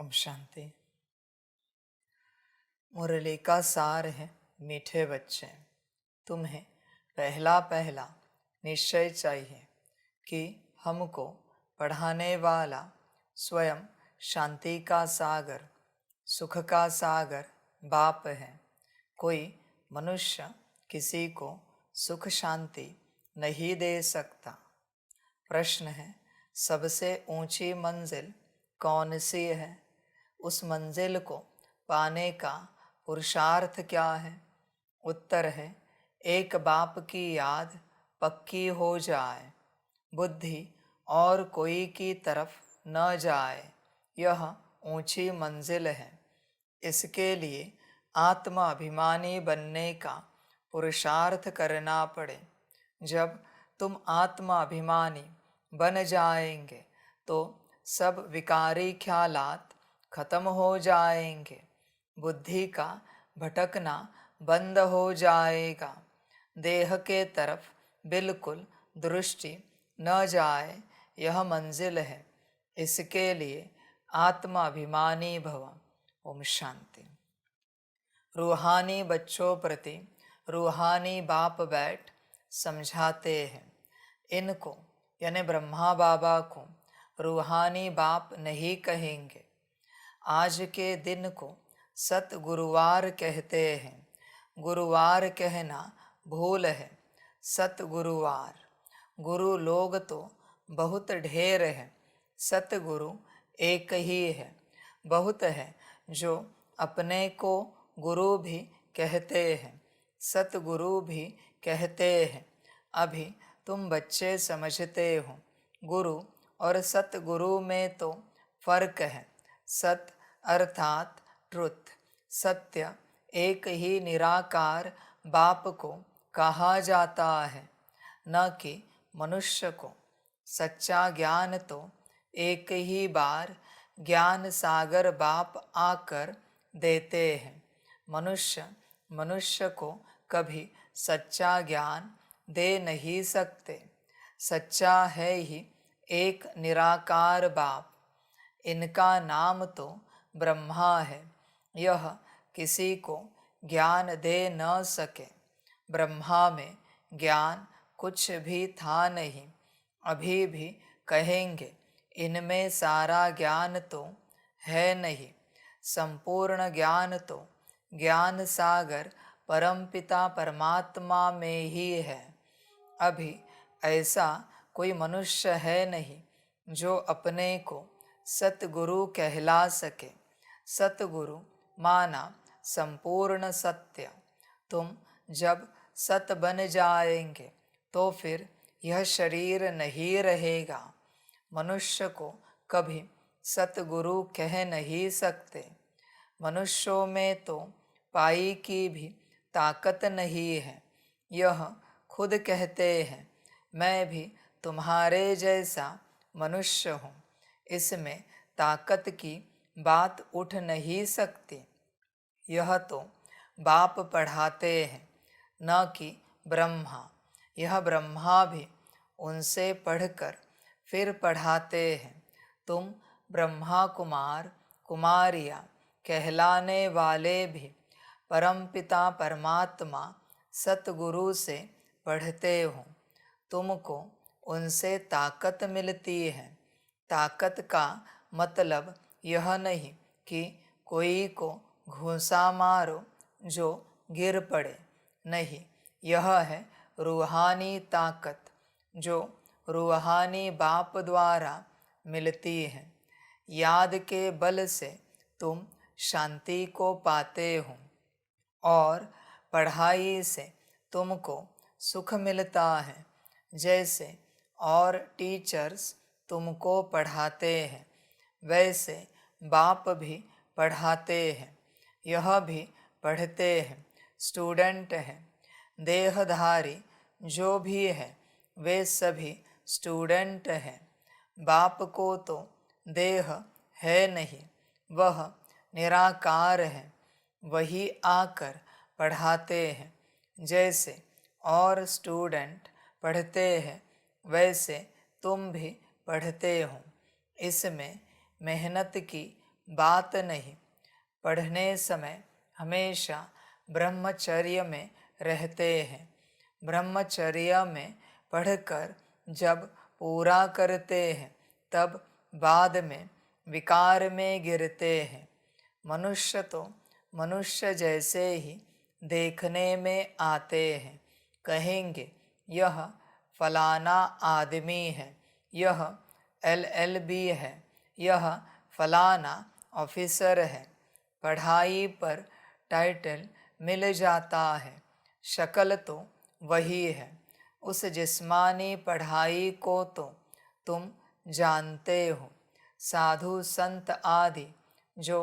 ओम शांति। मुरली का सार है मीठे बच्चे, तुम्हें पहला पहला निश्चय चाहिए कि हमको पढ़ाने वाला स्वयं शांति का सागर, सुख का सागर बाप है। कोई मनुष्य किसी को सुख शांति नहीं दे सकता। प्रश्न है, सबसे ऊंची मंजिल कौन सी है? उस मंजिल को पाने का पुरुषार्थ क्या है? उत्तर है, एक बाप की याद पक्की हो जाए, बुद्धि और कोई की तरफ न जाए, यह ऊंची मंजिल है। इसके लिए आत्माभिमानी बनने का पुरुषार्थ करना पड़े। जब तुम आत्माभिमानी बन जाएंगे तो सब विकारी ख्यालात खत्म हो जाएंगे, बुद्धि का भटकना बंद हो जाएगा, देह के तरफ बिल्कुल दृष्टि न जाए, यह मंजिल है। इसके लिए आत्माभिमानी भव। ओम शांति। रूहानी बच्चों प्रति रूहानी बाप बैठ समझाते हैं। इनको यानी ब्रह्मा बाबा को रूहानी बाप नहीं कहेंगे। आज के दिन को सत गुरुवार कहते हैं। गुरुवार कहना भूल है, सत गुरुवार। गुरु लोग तो बहुत ढेर हैं, सतगुरु एक ही है। बहुत है जो अपने को गुरु भी कहते हैं, सतगुरु भी कहते हैं। अभी तुम बच्चे समझते हो, गुरु और सतगुरु में तो फर्क है। सत अर्थात ट्रुथ, सत्य एक ही निराकार बाप को कहा जाता है, न कि मनुष्य को। सच्चा ज्ञान तो एक ही बार ज्ञान सागर बाप आकर देते हैं। मनुष्य को कभी सच्चा ज्ञान दे नहीं सकते। सच्चा है ही एक निराकार बाप। इनका नाम तो ब्रह्मा है। यह किसी को ज्ञान दे न सके। ब्रह्मा में ज्ञान कुछ भी था नहीं, अभी भी कहेंगे इनमें सारा ज्ञान तो है नहीं। संपूर्ण ज्ञान तो ज्ञान सागर परमपिता परमात्मा में ही है। अभी ऐसा कोई मनुष्य है नहीं जो अपने को सतगुरु कहला सके। सतगुरु माना संपूर्ण सत्य। तुम जब सत बन जाएंगे तो फिर यह शरीर नहीं रहेगा। मनुष्य को कभी सतगुरु कह नहीं सकते। मनुष्यों में तो पाई की भी ताकत नहीं है। यह खुद कहते हैं, मैं भी तुम्हारे जैसा मनुष्य हूँ। इसमें ताकत की बात उठ नहीं सकती। यह तो बाप पढ़ाते हैं, न कि ब्रह्मा। यह ब्रह्मा भी उनसे पढ़कर फिर पढ़ाते हैं। तुम ब्रह्मा कुमार कुमारियाँ कहलाने वाले भी परमपिता परमात्मा सतगुरु से पढ़ते हो। तुमको उनसे ताकत मिलती है। ताकत का मतलब यह नहीं कि कोई को घूंसा मारो जो गिर पड़े, नहीं। यह है रूहानी ताकत जो रूहानी बाप द्वारा मिलती है। याद के बल से तुम शांति को पाते हो और पढ़ाई से तुमको सुख मिलता है। जैसे और टीचर्स तुमको पढ़ाते हैं, वैसे बाप भी पढ़ाते हैं। यह भी पढ़ते हैं, स्टूडेंट हैं। देहधारी जो भी है वे सभी स्टूडेंट हैं। बाप को तो देह है नहीं, वह निराकार है। वही आकर पढ़ाते हैं। जैसे और स्टूडेंट पढ़ते हैं वैसे तुम भी पढ़ते हो। इसमें मेहनत की बात नहीं। पढ़ने समय हमेशा ब्रह्मचर्य में रहते हैं। ब्रह्मचर्य में पढ़कर जब पूरा करते हैं तब बाद में विकार में गिरते हैं। मनुष्य तो मनुष्य जैसे ही देखने में आते हैं। कहेंगे यह फलाना आदमी है, यह LLB है, यह फलाना ऑफिसर है। पढ़ाई पर टाइटल मिल जाता है, शक्ल तो वही है। उस जिस्मानी पढ़ाई को तो तुम जानते हो। साधु संत आदि जो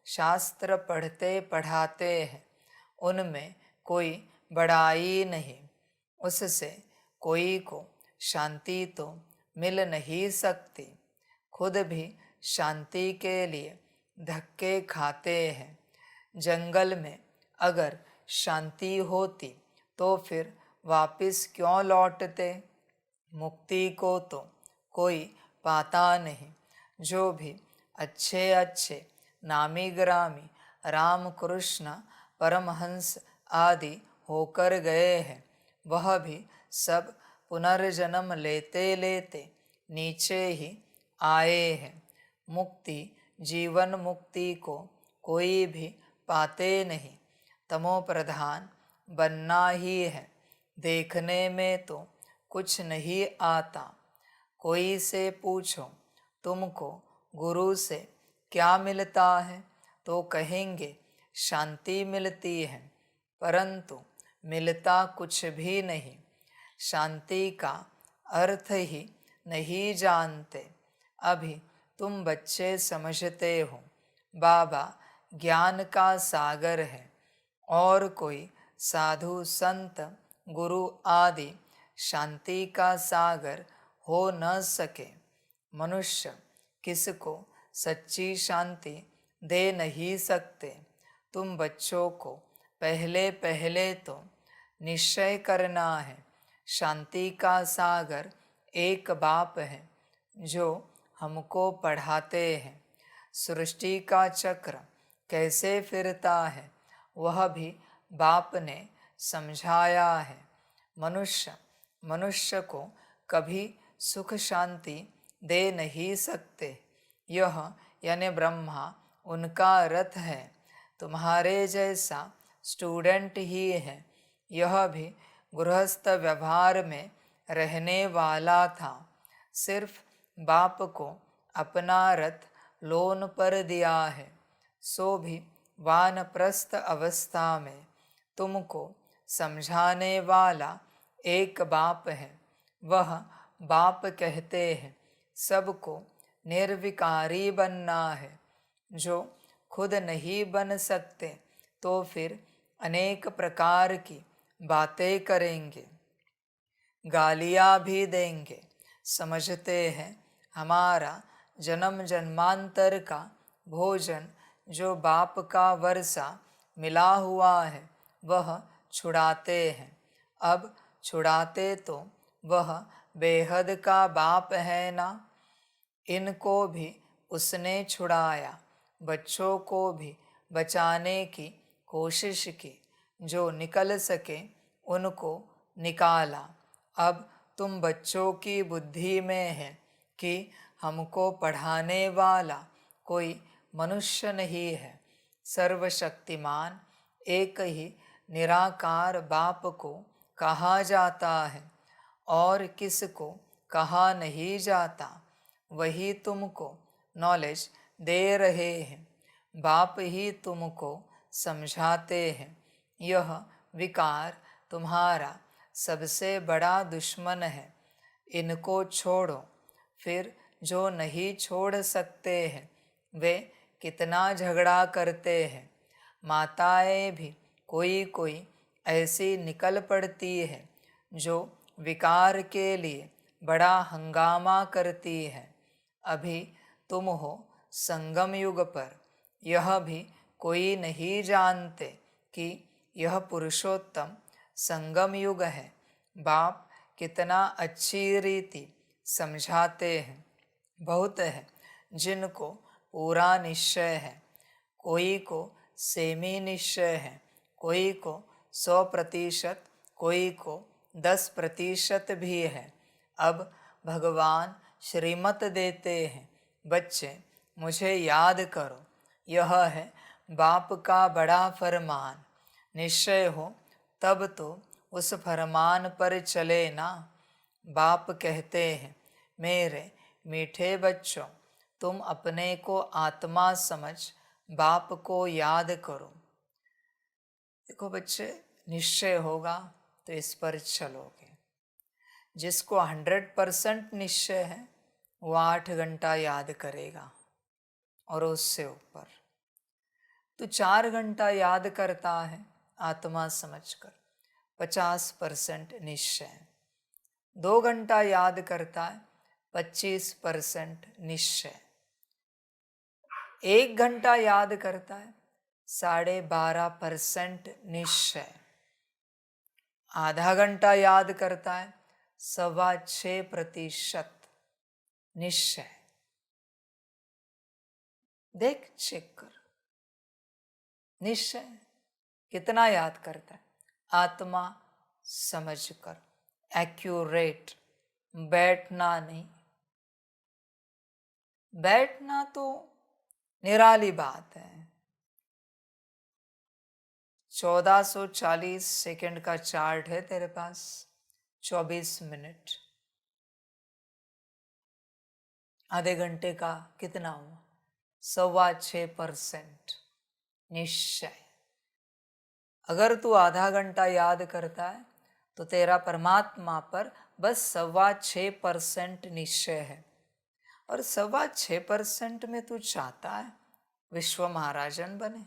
शास्त्र पढ़ते पढ़ाते हैं उनमें कोई बड़ाई नहीं। उससे कोई को शांति तो मिल नहीं सकती। खुद भी शांति के लिए धक्के खाते हैं। जंगल में अगर शांति होती तो फिर वापस क्यों लौटते? मुक्ति को तो कोई पाता नहीं। जो भी अच्छे अच्छे नामी ग्रामी रामकृष्ण परमहंस आदि होकर गए हैं वह भी सब पुनर्जन्म लेते लेते नीचे ही आए हैं। मुक्ति जीवन मुक्ति को कोई भी पाते नहीं। तमो प्रधान बनना ही है। देखने में तो कुछ नहीं आता। कोई से पूछो तुमको गुरु से क्या मिलता है तो कहेंगे शांति मिलती है, परंतु मिलता कुछ भी नहीं। शांति का अर्थ ही नहीं जानते। अभी तुम बच्चे समझते हो बाबा ज्ञान का सागर है और कोई साधु संत गुरु आदि शांति का सागर हो न सके। मनुष्य किसको सच्ची शांति दे नहीं सकते। तुम बच्चों को पहले पहले तो निश्चय करना है। शांति का सागर एक बाप है जो हमको पढ़ाते हैं। सृष्टि का चक्र कैसे फिरता है वह भी बाप ने समझाया है। मनुष्य मनुष्य को कभी सुख शांति दे नहीं सकते। यह यानी ब्रह्मा उनका रथ है। तुम्हारे जैसा स्टूडेंट ही है। यह भी गृहस्थ व्यवहार में रहने वाला था। सिर्फ बाप को अपना रथ लोन पर दिया है। सो भी वानप्रस्थ अवस्था में तुमको समझाने वाला एक बाप है। वह बाप कहते हैं सबको निर्विकारी बनना है। जो खुद नहीं बन सकते तो फिर अनेक प्रकार की बातें करेंगे, गालियाँ भी देंगे। समझते हैं हमारा जन्म जन्मांतर का भोजन जो बाप का वर्षा मिला हुआ है वह छुड़ाते हैं। अब छुड़ाते तो वह बेहद का बाप है ना। इनको भी उसने छुड़ाया। बच्चों को भी बचाने की कोशिश की। जो निकल सके उनको निकाला। अब तुम बच्चों की बुद्धि में है कि हमको पढ़ाने वाला कोई मनुष्य नहीं है। सर्वशक्तिमान एक ही निराकार बाप को कहा जाता है और किसको कहा नहीं जाता। वही तुमको नॉलेज दे रहे हैं। बाप ही तुमको समझाते हैं। यह विकार तुम्हारा सबसे बड़ा दुश्मन है। इनको छोड़ो। फिर जो नहीं छोड़ सकते हैं वे कितना झगड़ा करते हैं। माताएं भी कोई कोई ऐसी निकल पड़ती है जो विकार के लिए बड़ा हंगामा करती है। अभी तुम हो संगम युग पर। यह भी कोई नहीं जानते कि यह पुरुषोत्तम संगम युग है। बाप कितना अच्छी रीति समझाते हैं। बहुत है जिनको पूरा निश्चय है, कोई को सेमी निश्चय है, कोई को 100%, कोई को 10% भी है। अब भगवान श्रीमत देते हैं, बच्चे मुझे याद करो, यह है बाप का बड़ा फरमान। निश्चय हो तब तो उस फरमान पर चले ना। बाप कहते हैं, मेरे मीठे बच्चों, तुम अपने को आत्मा समझ बाप को याद करो। देखो बच्चे, निश्चय होगा तो इस पर चलोगे। जिसको 100% निश्चय है वो 8 घंटा याद करेगा और उससे ऊपर। तो 4 घंटा याद करता है आत्मा समझकर, 50% निश्चय। 2 घंटा याद करता है, 25% निश्चय। 1 घंटा याद करता है, 12.5% निश्चय। आधा घंटा याद करता है, 6.25% निश्चय। देख, चेक कर, निश्चय कितना याद करता है आत्मा समझकर, एक्यूरेट। बैठना नहीं, बैठना तो निराली बात है। 1440 सेकंड का चार्ट है तेरे पास, 24 मिनट। आधे घंटे का कितना हुआ? 6.25% निश्चय। अगर तू आधा घंटा याद करता है तो तेरा परमात्मा पर बस 6.25% निश्चय है। और 6.25% में तू चाहता है विश्व महाराजन बने।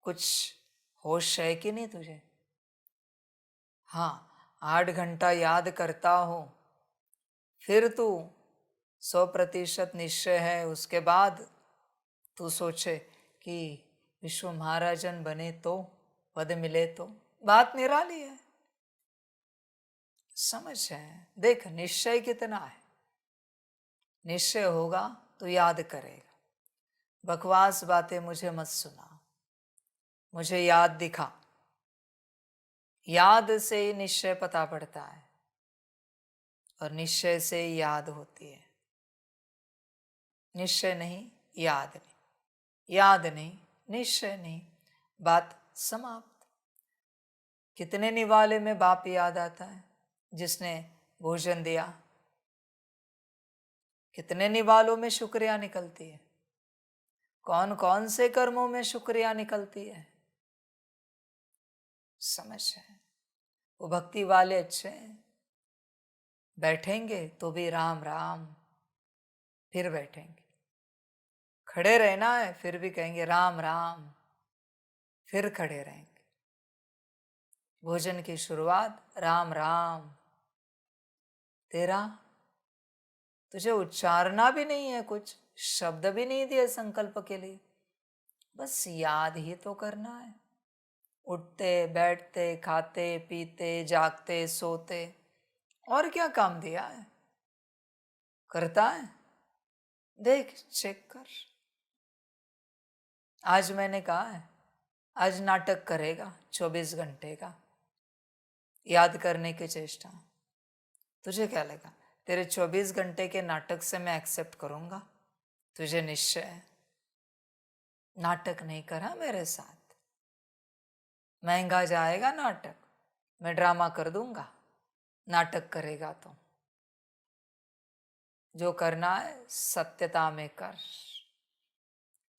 कुछ होश है कि नहीं तुझे? हाँ, 8 घंटा याद करता हो, फिर तू 100% निश्चय है, उसके बाद तू सोचे कि विश्व महाराजन बने तो, पद मिले तो, बात निराली है। समझ है? देख, निश्चय कितना है। निश्चय होगा तो याद करेगा। बकवास बातें मुझे मत सुना, मुझे याद दिखा। याद से ही निश्चय पता पड़ता है और निश्चय से ही याद होती है। निश्चय नहीं, याद नहीं, याद नहीं, निश्चय नहीं, बात समाप्त। कितने निवाले में बाप याद आता है जिसने भोजन दिया? कितने निवालों में शुक्रिया निकलती है? कौन कौन से कर्मों में शुक्रिया निकलती है? समझ है? वो भक्ति वाले अच्छे हैं, बैठेंगे तो भी राम राम, फिर बैठेंगे। खड़े रहना है फिर भी कहेंगे राम राम, फिर खड़े रहेंगे। भोजन की शुरुआत राम राम। तेरा तुझे उच्चारना भी नहीं है, कुछ शब्द भी नहीं दिए संकल्प के लिए, बस याद ही तो करना है। उठते बैठते खाते पीते जागते सोते, और क्या काम दिया है? करता है? देख, चेक कर। आज मैंने कहा है, आज नाटक करेगा 24 घंटे का, याद करने की चेष्टा। तुझे क्या लगा तेरे 24 घंटे के नाटक से मैं एक्सेप्ट करूंगा? तुझे निश्चय है? नाटक नहीं करा मेरे साथ, महंगा जाएगा नाटक, मैं ड्रामा कर दूंगा। नाटक करेगा तो जो करना है सत्यता में कर।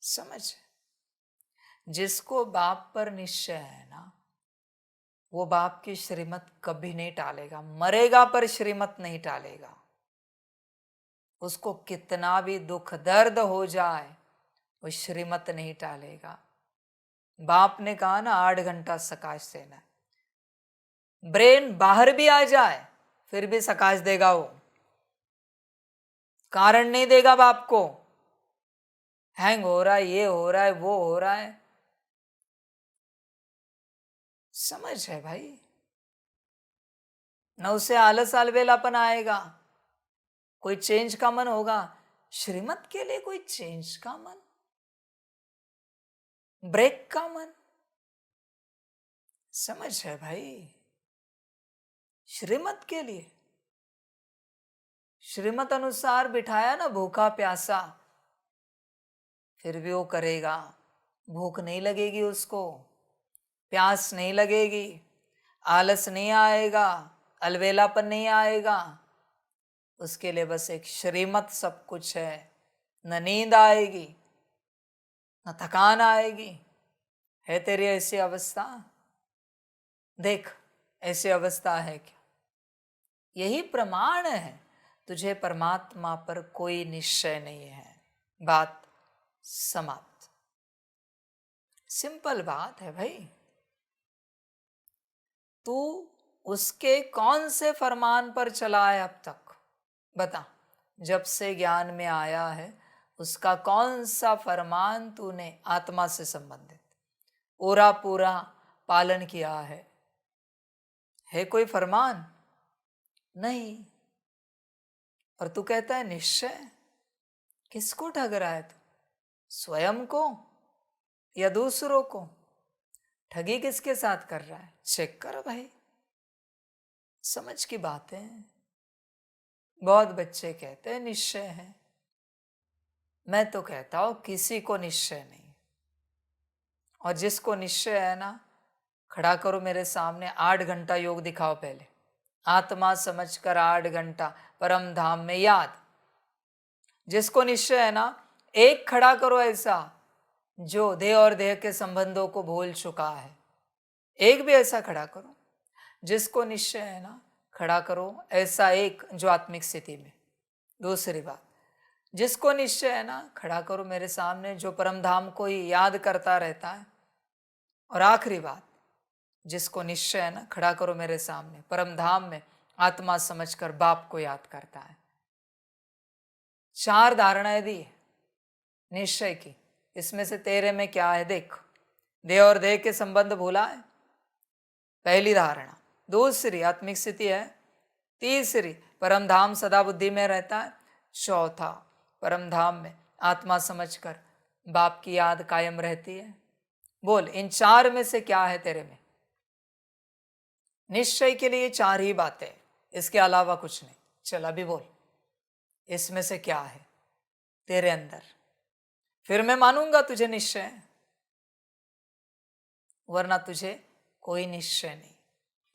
समझ? जिसको बाप पर निश्चय है ना, वो बाप की श्रीमत कभी नहीं टालेगा, मरेगा पर श्रीमत नहीं टालेगा। उसको कितना भी दुख दर्द हो जाए वो श्रीमत नहीं टालेगा। बाप ने कहा ना 8 घंटा सकाश देना, ब्रेन बाहर भी आ जाए फिर भी सकाश देगा वो, कारण नहीं देगा बाप को। हैंग हो रहा है, ये हो रहा है, वो हो रहा है। समझ है भाई? न उसे आलस अलबेलापन आएगा, कोई चेंज का मन होगा, श्रीमत के लिए कोई चेंज का मन, ब्रेक का मन? समझ है भाई? श्रीमत के लिए, श्रीमत अनुसार बिठाया ना भूखा प्यासा, फिर भी वो करेगा। भूख नहीं लगेगी उसको, प्यास नहीं लगेगी, आलस नहीं आएगा, अलवेलापन नहीं आएगा। उसके लिए बस एक श्रीमत सब कुछ है। न नींद आएगी, न थकान आएगी। है तेरी ऐसी अवस्था? देख, ऐसी अवस्था है क्या? यही प्रमाण है तुझे परमात्मा पर कोई निश्चय नहीं है। बात समाप्त। सिंपल बात है भाई। तू उसके कौन से फरमान पर चला है अब तक? बता, जब से ज्ञान में आया है उसका कौन सा फरमान तूने आत्मा से संबंधित पूरा पूरा पालन किया है? कोई फरमान? नहीं। और तू कहता है निश्चय। किसको ठग रहा है तू? स्वयं को या दूसरों को? ठगी किसके साथ कर रहा है? चेक कर भाई, समझ की बातें हैं। बहुत बच्चे कहते हैं निश्चय है। मैं तो कहता हूं किसी को निश्चय नहीं। और जिसको निश्चय है ना, खड़ा करो मेरे सामने, 8 घंटा योग दिखाओ पहले। आत्मा समझकर 8 घंटा परम धाम में याद। जिसको निश्चय है ना, एक खड़ा करो ऐसा जो देह और देह के संबंधों को भूल चुका है। एक भी ऐसा खड़ा करो। जिसको निश्चय है ना, खड़ा करो ऐसा एक जो आत्मिक स्थिति में। दूसरी बात, जिसको निश्चय है ना, खड़ा करो मेरे सामने जो परम धाम को ही याद करता रहता है। और आखिरी बात, जिसको निश्चय है ना, खड़ा करो मेरे सामने परम धाम में आत्मा समझकर बाप को याद करता है। 4 धारणाएं दी निश्चय की। इसमें से तेरे में क्या है देख। देह और देह के संबंध भूला है, पहली धारणा। दूसरी आत्मिक स्थिति है। तीसरी परम धाम सदा बुद्धि में रहता है। चौथा परम धाम में आत्मा समझकर बाप की याद कायम रहती है। बोल, इन 4 में से क्या है तेरे में? निश्चय के लिए 4 ही बातें, इसके अलावा कुछ नहीं। चल अभी बोल, इसमें से क्या है तेरे अंदर? फिर मैं मानूंगा तुझे निश्चय है, वरना तुझे कोई निश्चय नहीं।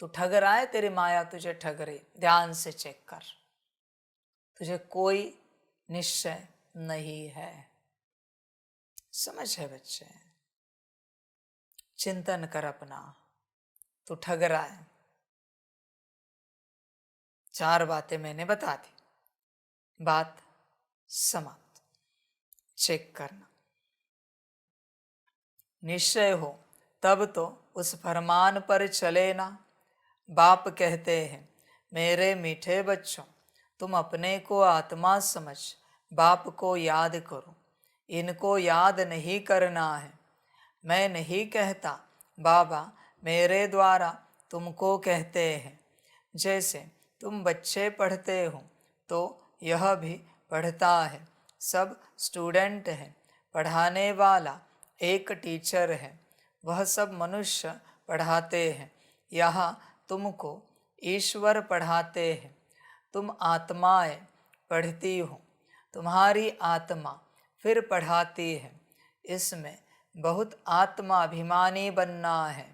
तू ठग रहा है, तेरी माया तुझे ठग रही। ध्यान से चेक कर, तुझे कोई निश्चय नहीं है। समझ है बच्चे? चिंतन कर अपना। तू ठग रहा है। 4 बातें मैंने बता दी, बात समाप्त। चेक करना। निश्चय हो तब तो उस फरमान पर चले ना। बाप कहते हैं, मेरे मीठे बच्चों, तुम अपने को आत्मा समझ बाप को याद करो। इनको याद नहीं करना है। मैं नहीं कहता, बाबा मेरे द्वारा तुमको कहते हैं। जैसे तुम बच्चे पढ़ते हो तो यह भी पढ़ता है। सब स्टूडेंट हैं, पढ़ाने वाला एक टीचर है। वह सब मनुष्य पढ़ाते हैं। यहाँ तुमको ईश्वर पढ़ाते हैं। तुम आत्माएं पढ़ती हो, तुम्हारी आत्मा फिर पढ़ाती है। इसमें बहुत आत्माभिमानी बनना है।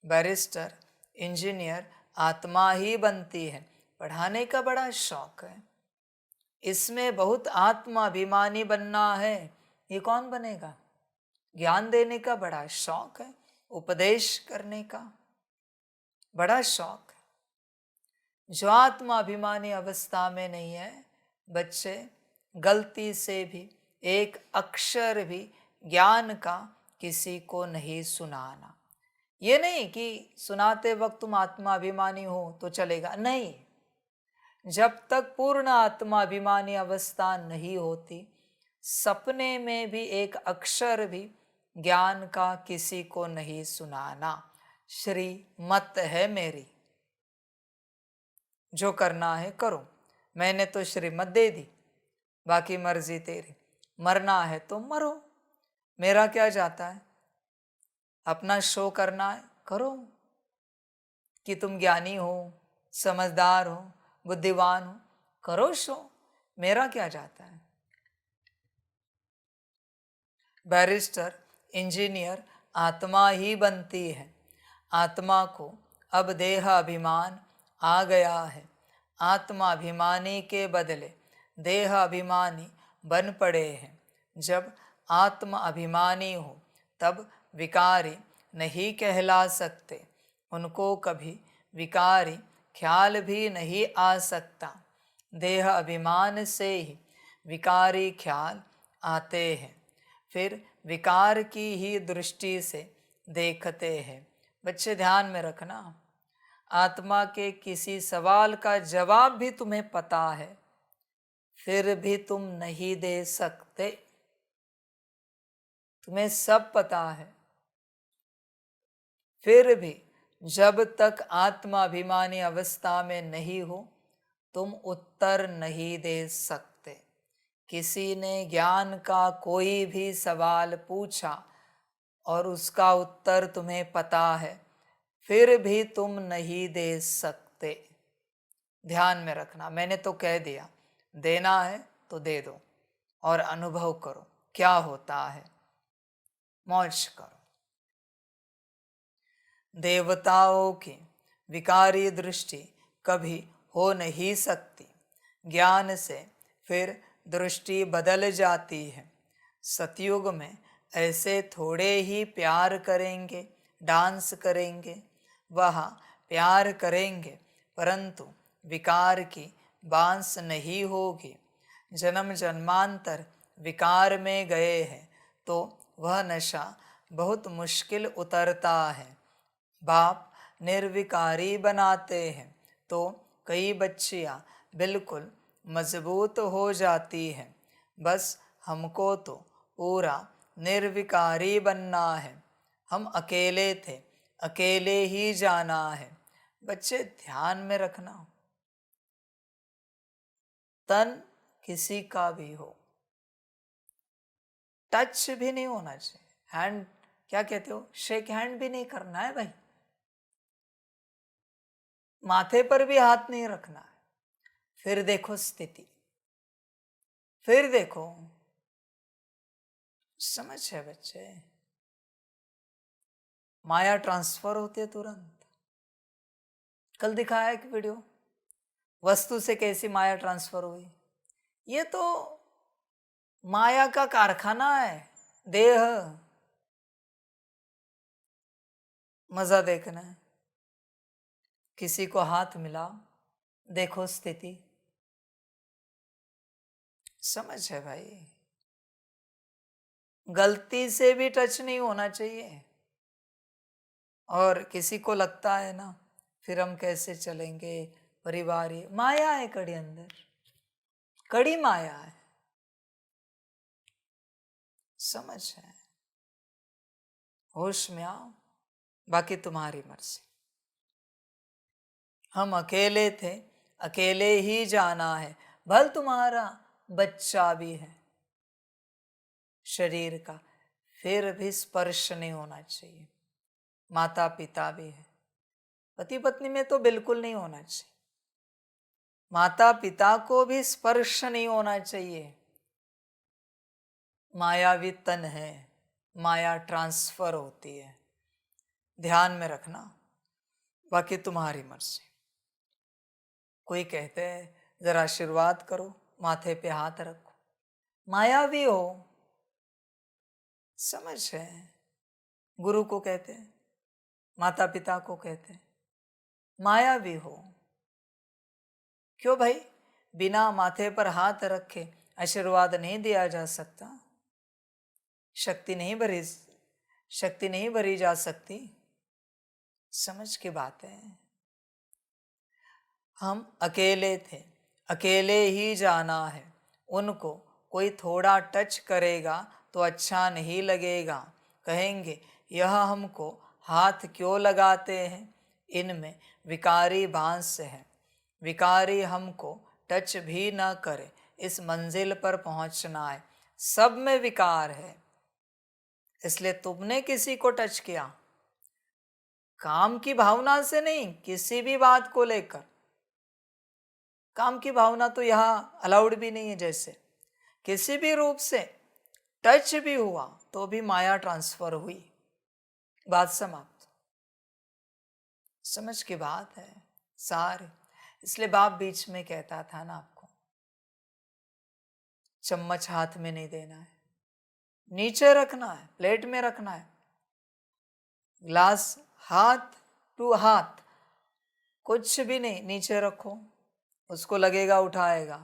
बैरिस्टर, इंजीनियर आत्मा ही बनती है। पढ़ाने का बड़ा शौक है। इसमें बहुत आत्माभिमानी बनना है। ये कौन बनेगा? ज्ञान देने का बड़ा शौक है, उपदेश करने का बड़ा शौक है। जो आत्माभिमानी अवस्था में नहीं है, बच्चे गलती से भी एक अक्षर भी ज्ञान का किसी को नहीं सुनाना। ये नहीं कि सुनाते वक्त तुम आत्माभिमानी हो तो चलेगा, नहीं। जब तक पूर्ण आत्माभिमानी अवस्था नहीं होती, सपने में भी एक अक्षर भी ज्ञान का किसी को नहीं सुनाना। श्रीमत है मेरी, जो करना है करो। मैंने तो श्रीमत दे दी, बाकी मर्जी तेरी। मरना है तो मरो, मेरा क्या जाता है। अपना शो करना है करो कि तुम ज्ञानी हो, समझदार हो, बुद्धिमान हो, करो शो, मेरा क्या जाता है। बैरिस्टर, इंजीनियर आत्मा ही बनती है। आत्मा को अब देह अभिमान आ गया है। आत्मा अभिमानी के बदले देह अभिमानी बन पड़े हैं। जब आत्म अभिमानी हो तब विकारी नहीं कहला सकते। उनको कभी विकारी ख्याल भी नहीं आ सकता। देह अभिमान से ही विकारी ख्याल आते हैं, फिर विकार की ही दृष्टि से देखते हैं। बच्चे ध्यान में रखना, आत्मा के किसी सवाल का जवाब भी तुम्हें पता है, फिर भी तुम नहीं दे सकते। तुम्हें सब पता है, फिर भी जब तक आत्माभिमानी अवस्था में नहीं हो तुम उत्तर नहीं दे सकते। किसी ने ज्ञान का कोई भी सवाल पूछा और उसका उत्तर तुम्हें पता है, फिर भी तुम नहीं दे सकते। ध्यान में रखना, मैंने तो कह दिया, देना है तो दे दो और अनुभव करो क्या होता है, मौज करो। देवताओं की विकारी दृष्टि कभी हो नहीं सकती। ज्ञान से फिर दृष्टि बदल जाती है। सतयुग में ऐसे थोड़े ही प्यार करेंगे, डांस करेंगे, वह प्यार करेंगे, परंतु विकार की बांस नहीं होगी। जन्म जन्मांतर विकार में गए हैं तो वह नशा बहुत मुश्किल उतरता है। बाप निर्विकारी बनाते हैं तो कई बच्चियां बिल्कुल मजबूत हो जाती हैं। बस हमको तो पूरा निर्विकारी बनना है। हम अकेले थे, अकेले ही जाना है। बच्चे ध्यान में रखना, तन किसी का भी हो, टच भी नहीं होना चाहिए। हैंड क्या कहते हो, शेक हैंड भी नहीं करना है भाई। माथे पर भी हाथ नहीं रखना है। फिर देखो स्थिति, फिर देखो, समझ है बच्चे। माया ट्रांसफर होते तुरंत। कल दिखाया एक वीडियो, वस्तु से कैसी माया ट्रांसफर हुई। ये तो माया का कारखाना है, देह। मजा देखना है, किसी को हाथ मिला, देखो स्थिति। समझ है भाई, गलती से भी टच नहीं होना चाहिए। और किसी को लगता है ना फिर हम कैसे चलेंगे, परिवार ये माया है, कड़ी अंदर कड़ी माया है। समझ है, होश में आओ, बाकी तुम्हारी मर्जी। हम अकेले थे, अकेले ही जाना है। भल तुम्हारा बच्चा भी है शरीर का, फिर भी स्पर्श नहीं होना चाहिए। माता पिता भी है, पति पत्नी में तो बिल्कुल नहीं होना चाहिए। माता पिता को भी स्पर्श नहीं होना चाहिए। मायावी तन है, माया ट्रांसफर होती है। ध्यान में रखना, बाकी तुम्हारी मर्जी। कोई कहते हैं जरा आशीर्वाद करो, माथे पे हाथ रखो, मायावी हो। समझ है, गुरु को कहते हैं, माता पिता को कहते हैं, मायावी हो। क्यों भाई, बिना माथे पर हाथ रखे आशीर्वाद नहीं दिया जा सकता। शक्ति नहीं भरी जा सकती। समझ की बात है। हम अकेले थे, अकेले ही जाना है। उनको कोई थोड़ा टच करेगा तो अच्छा नहीं लगेगा, कहेंगे यह हमको हाथ क्यों लगाते हैं, इनमें विकारी बांस है। विकारी हमको टच भी न करे इस मंजिल पर पहुंचना है। सब में विकार है, इसलिए तुमने किसी को टच किया, काम की भावना से नहीं, किसी भी बात को लेकर। काम की भावना तो यहां अलाउड भी नहीं है। जैसे किसी भी रूप से टच भी हुआ तो भी माया ट्रांसफर हुई, बात समाप्त। समझ की बात है सारे। इसलिए बाप बीच में कहता था ना आपको, चम्मच हाथ में नहीं देना है, नीचे रखना है, प्लेट में रखना है। ग्लास हाथ टू हाथ, कुछ भी नहीं, नीचे रखो, उसको लगेगा उठाएगा।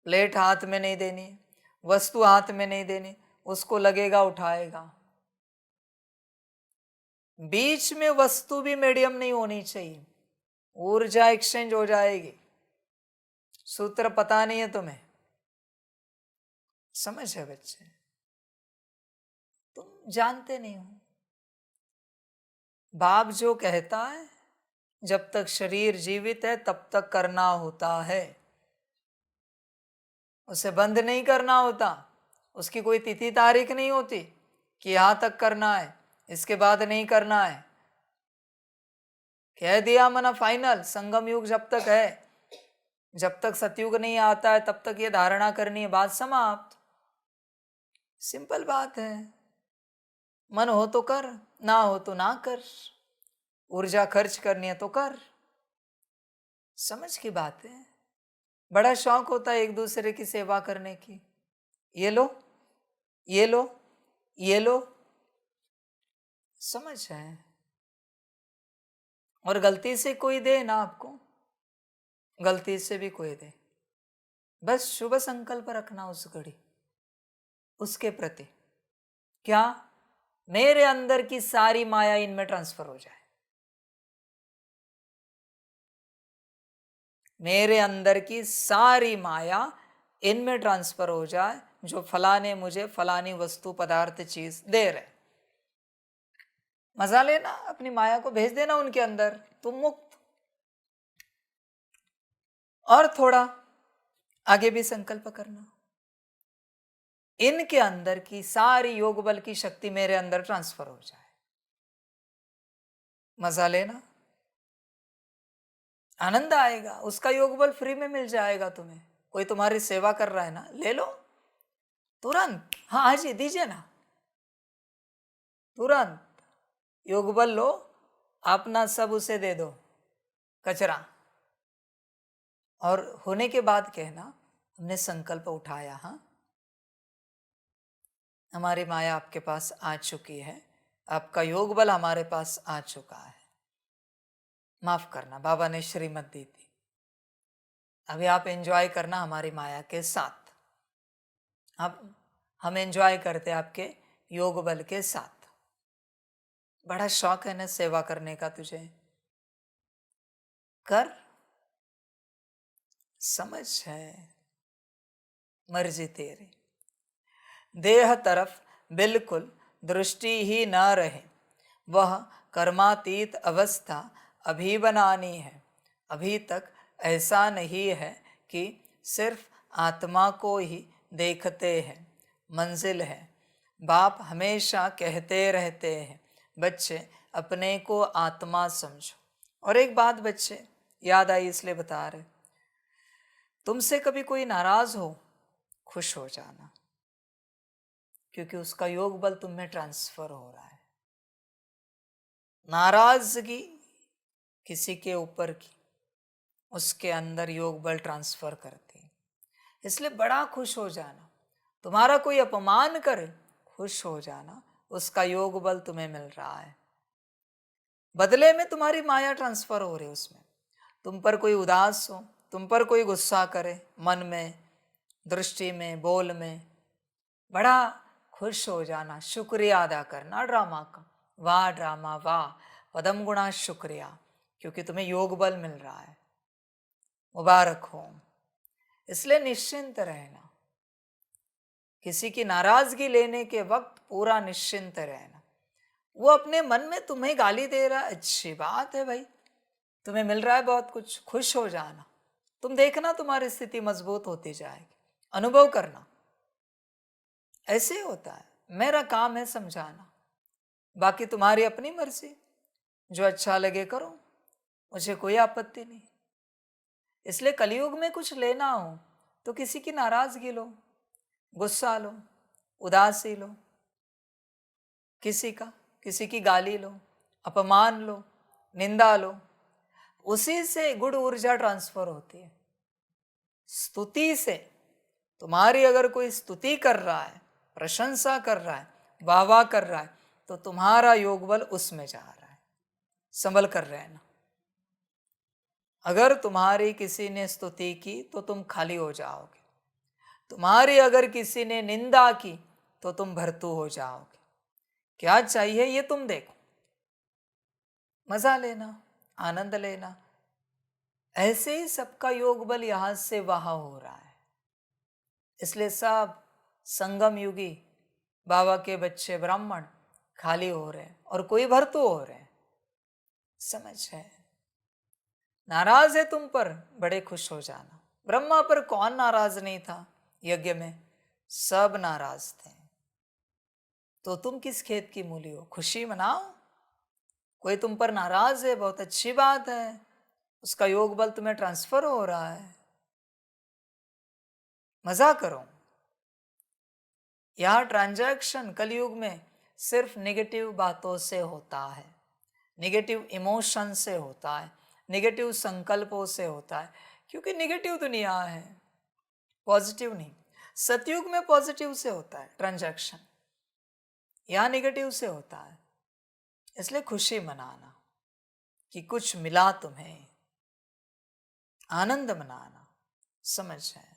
प्लेट हाथ में नहीं देनी, वस्तु हाथ में नहीं देनी, उसको लगेगा उठाएगा। बीच में वस्तु भी मीडियम नहीं होनी चाहिए, ऊर्जा एक्सचेंज हो जाएगी। सूत्र पता नहीं है तुम्हें? समझ है बच्चे? तुम जानते नहीं हो। बाप जो कहता है, जब तक शरीर जीवित है तब तक करना होता है, उसे बंद नहीं करना होता। उसकी कोई तिथि तारीख नहीं होती कि यहां तक करना है, इसके बाद नहीं करना है। कह दिया मना फाइनल। संगम युग जब तक है, जब तक सतयुग नहीं आता है तब तक ये धारणा करनी है, बात समाप्त। सिंपल बात है। मन हो तो कर, ना हो तो ना कर। ऊर्जा खर्च करनी है तो कर। समझ की बात है। बड़ा शौक होता है एक दूसरे की सेवा करने की। ये लो, ये लो, ये लो। समझ है? और गलती से कोई दे ना आपको, गलती से भी कोई दे, बस शुभ संकल्प रखना उस घड़ी उसके प्रति। क्या? मेरे अंदर की सारी माया इनमें ट्रांसफर हो जाए, मेरे अंदर की सारी माया इनमें ट्रांसफर हो जाए, जो फलाने मुझे फलानी वस्तु पदार्थ चीज दे रहे। मजा लेना, अपनी माया को भेज देना उनके अंदर, तुम मुक्त। और थोड़ा आगे भी संकल्प करना, इनके अंदर की सारी योग बल की शक्ति मेरे अंदर ट्रांसफर हो जाए। मजा लेना, आनंद आएगा। उसका योग बल फ्री में मिल जाएगा तुम्हें। कोई तुम्हारी सेवा कर रहा है ना, ले लो तुरंत। हाँ हाँ जी, दीजिए ना, तुरंत योग बल लो, अपना सब उसे दे दो, कचरा। और होने के बाद कहना, हमने संकल्प उठाया, हाँ हमारी माया आपके पास आ चुकी है, आपका योग बल हमारे पास आ चुका है, माफ करना, बाबा ने श्रीमत दी थी, अभी आप एंजॉय करना हमारी माया के साथ। अब हम एंजॉय करते आपके योग बल के साथ। बड़ा शौक है ना सेवा करने का तुझे, कर। समझ है? मर्जी तेरी। देह तरफ बिल्कुल दृष्टि ही न रहे, वह कर्मातीत अवस्था अभी बनानी है। अभी तक ऐसा नहीं है कि सिर्फ आत्मा को ही देखते हैं, मंजिल है। बाप हमेशा कहते रहते हैं, बच्चे अपने को आत्मा समझो। और एक बात बच्चे याद आई इसलिए बता रहे, तुमसे कभी कोई नाराज हो, खुश हो जाना, क्योंकि उसका योग बल तुम में ट्रांसफर हो रहा है। नाराजगी किसी के ऊपर की, उसके अंदर योग बल ट्रांसफर करती है। इसलिए बड़ा खुश हो जाना। तुम्हारा कोई अपमान करे, खुश हो जाना, उसका योग बल तुम्हें मिल रहा है। बदले में तुम्हारी माया ट्रांसफर हो रही है उसमें। तुम पर कोई उदास हो, तुम पर कोई गुस्सा करे, मन में, दृष्टि में, बोल में, बड़ा खुश हो जाना, शुक्रिया अदा करना ड्रामा का। वाह ड्रामा वाह, पदम गुणा शुक्रिया, क्योंकि तुम्हें योग बल मिल रहा है। मुबारक हो। इसलिए निश्चिंत रहना, किसी की नाराजगी लेने के वक्त पूरा निश्चिंत रहना। वो अपने मन में तुम्हें गाली दे रहा है, अच्छी बात है भाई, तुम्हें मिल रहा है बहुत कुछ, खुश हो जाना। तुम देखना तुम्हारी स्थिति मजबूत होती जाएगी। अनुभव करना। ऐसे ही होता है, मेरा काम है समझाना, बाकी तुम्हारी अपनी मर्जी, जो अच्छा लगे करो, मुझे कोई आपत्ति नहीं। इसलिए कलयुग में कुछ लेना हो तो किसी की नाराजगी लो, गुस्सा लो, उदासी लो, किसी की गाली लो, अपमान लो, निंदा लो, उसी से गुड ऊर्जा ट्रांसफर होती है। स्तुति से, तुम्हारी अगर कोई स्तुति कर रहा है, प्रशंसा कर रहा है, वाह वाह कर रहा है, तो तुम्हारा योग बल उसमें जा रहा है। संभल कर रहना। अगर तुम्हारी किसी ने स्तुति की तो तुम खाली हो जाओगे, तुम्हारी अगर किसी ने निंदा की तो तुम भरतू हो जाओगे। क्या चाहिए ये तुम देखो, मजा लेना, आनंद लेना। ऐसे ही सबका योग बल यहां से वहां हो रहा है। इसलिए सब संगम युगी बाबा के बच्चे ब्राह्मण खाली हो रहे हैं और कोई भरतू हो रहे हैं। समझ है? नाराज है तुम पर, बड़े खुश हो जाना। ब्रह्मा पर कौन नाराज नहीं था? यज्ञ में सब नाराज थे। तो तुम किस खेत की मूली हो? खुशी मनाओ। कोई तुम पर नाराज है, बहुत अच्छी बात है, उसका योग बल तुम्हें ट्रांसफर हो रहा है, मजा करो। यह ट्रांजैक्शन कलयुग में सिर्फ नेगेटिव बातों से होता है, नेगेटिव इमोशन से होता है, नेगेटिव संकल्पों से होता है, क्योंकि नेगेटिव दुनिया है, पॉजिटिव नहीं। सतयुग में पॉजिटिव से होता है ट्रांजैक्शन, यह नेगेटिव से होता है। इसलिए खुशी मनाना कि कुछ मिला तुम्हें, आनंद मनाना। समझ है?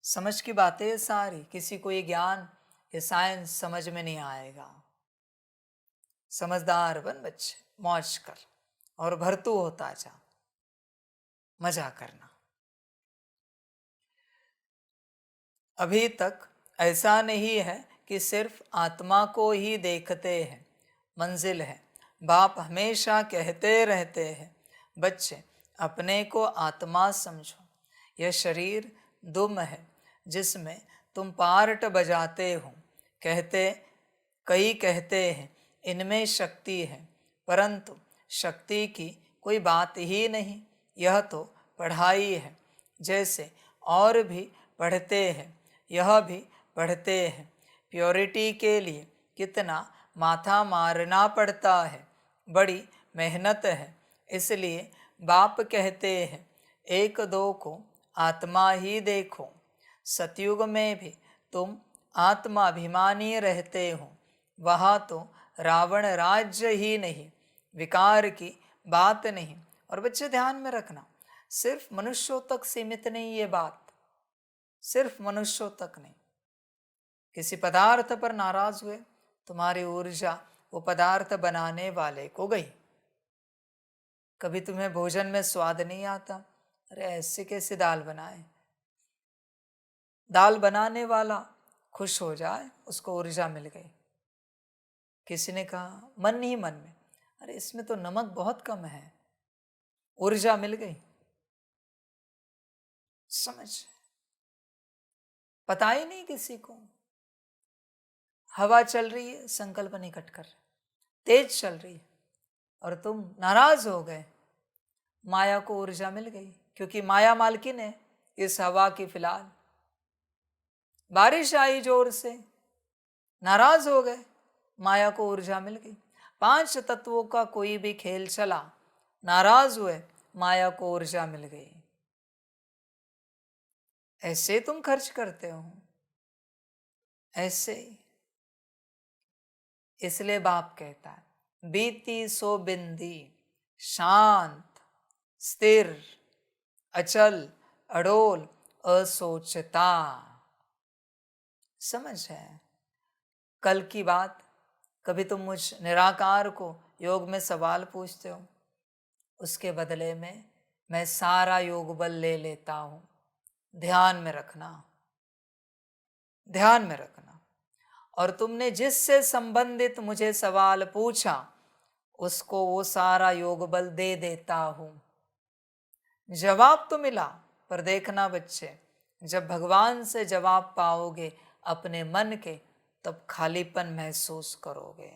समझ की बातें सारी, किसी को ये ज्ञान, ये साइंस समझ में नहीं आएगा। समझदार बन बच्चे, मौज कर और भरतू होता जा, मजा करना। अभी तक ऐसा नहीं है कि सिर्फ आत्मा को ही देखते हैं, मंजिल है। बाप हमेशा कहते रहते हैं, बच्चे अपने को आत्मा समझो। यह शरीर दुम है जिसमें तुम पार्ट बजाते हो। कई कहते हैं इनमें शक्ति है, परंतु शक्ति की कोई बात ही नहीं, यह तो पढ़ाई है। जैसे और भी पढ़ते हैं, यह भी पढ़ते हैं। प्योरिटी के लिए कितना माथा मारना पड़ता है, बड़ी मेहनत है। इसलिए बाप कहते हैं एक दो को आत्मा ही देखो। सतयुग में भी तुम आत्माभिमानी रहते हो, वहाँ तो रावण राज्य ही नहीं, विकार की बात नहीं। और बच्चे ध्यान में रखना, सिर्फ मनुष्यों तक सीमित नहीं ये बात, सिर्फ मनुष्यों तक नहीं। किसी पदार्थ पर नाराज हुए, तुम्हारी ऊर्जा वो पदार्थ बनाने वाले को गई। कभी तुम्हें भोजन में स्वाद नहीं आता, अरे ऐसे कैसे दाल बनाए? दाल बनाने वाला खुश हो जाए, उसको ऊर्जा मिल गई। किसी ने कहा मन ही मन में, अरे इसमें तो नमक बहुत कम है, ऊर्जा मिल गई। समझ? पता ही नहीं किसी को। हवा चल रही है, संकल्प निकट कर, तेज चल रही है, और तुम नाराज हो गए। माया को ऊर्जा मिल गई, क्योंकि माया मालकिन है इस हवा की। फिलहाल बारिश आई जोर से, नाराज हो गए, माया को ऊर्जा मिल गई। 5 तत्वों का कोई भी खेल चला, नाराज हुए, माया को ऊर्जा मिल गई। ऐसे तुम खर्च करते हो, ऐसे। इसलिए बाप कहता है बीती सो बिंदी, शांत, स्थिर, अचल, अडोल, असोचता। समझ है? कल की बात, कभी तुम मुझ निराकार को योग में सवाल पूछते हो, उसके बदले में मैं सारा योग बल ले लेता हूं। ध्यान में रखना, ध्यान में रखना। और तुमने जिससे संबंधित मुझे सवाल पूछा, उसको वो सारा योग बल दे देता हूं। जवाब तो मिला, पर देखना बच्चे, जब भगवान से जवाब पाओगे अपने मन के, तब खालीपन महसूस करोगे।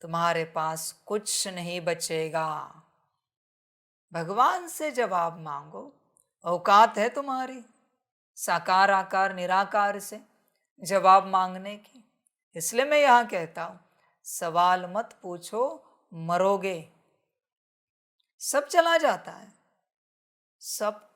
तुम्हारे पास कुछ नहीं बचेगा। भगवान से जवाब मांगो, औकात है तुम्हारी साकार आकार निराकार से जवाब मांगने की। इसलिए मैं यहां कहता हूं, सवाल मत पूछो, मरोगे। सब चला जाता है, सब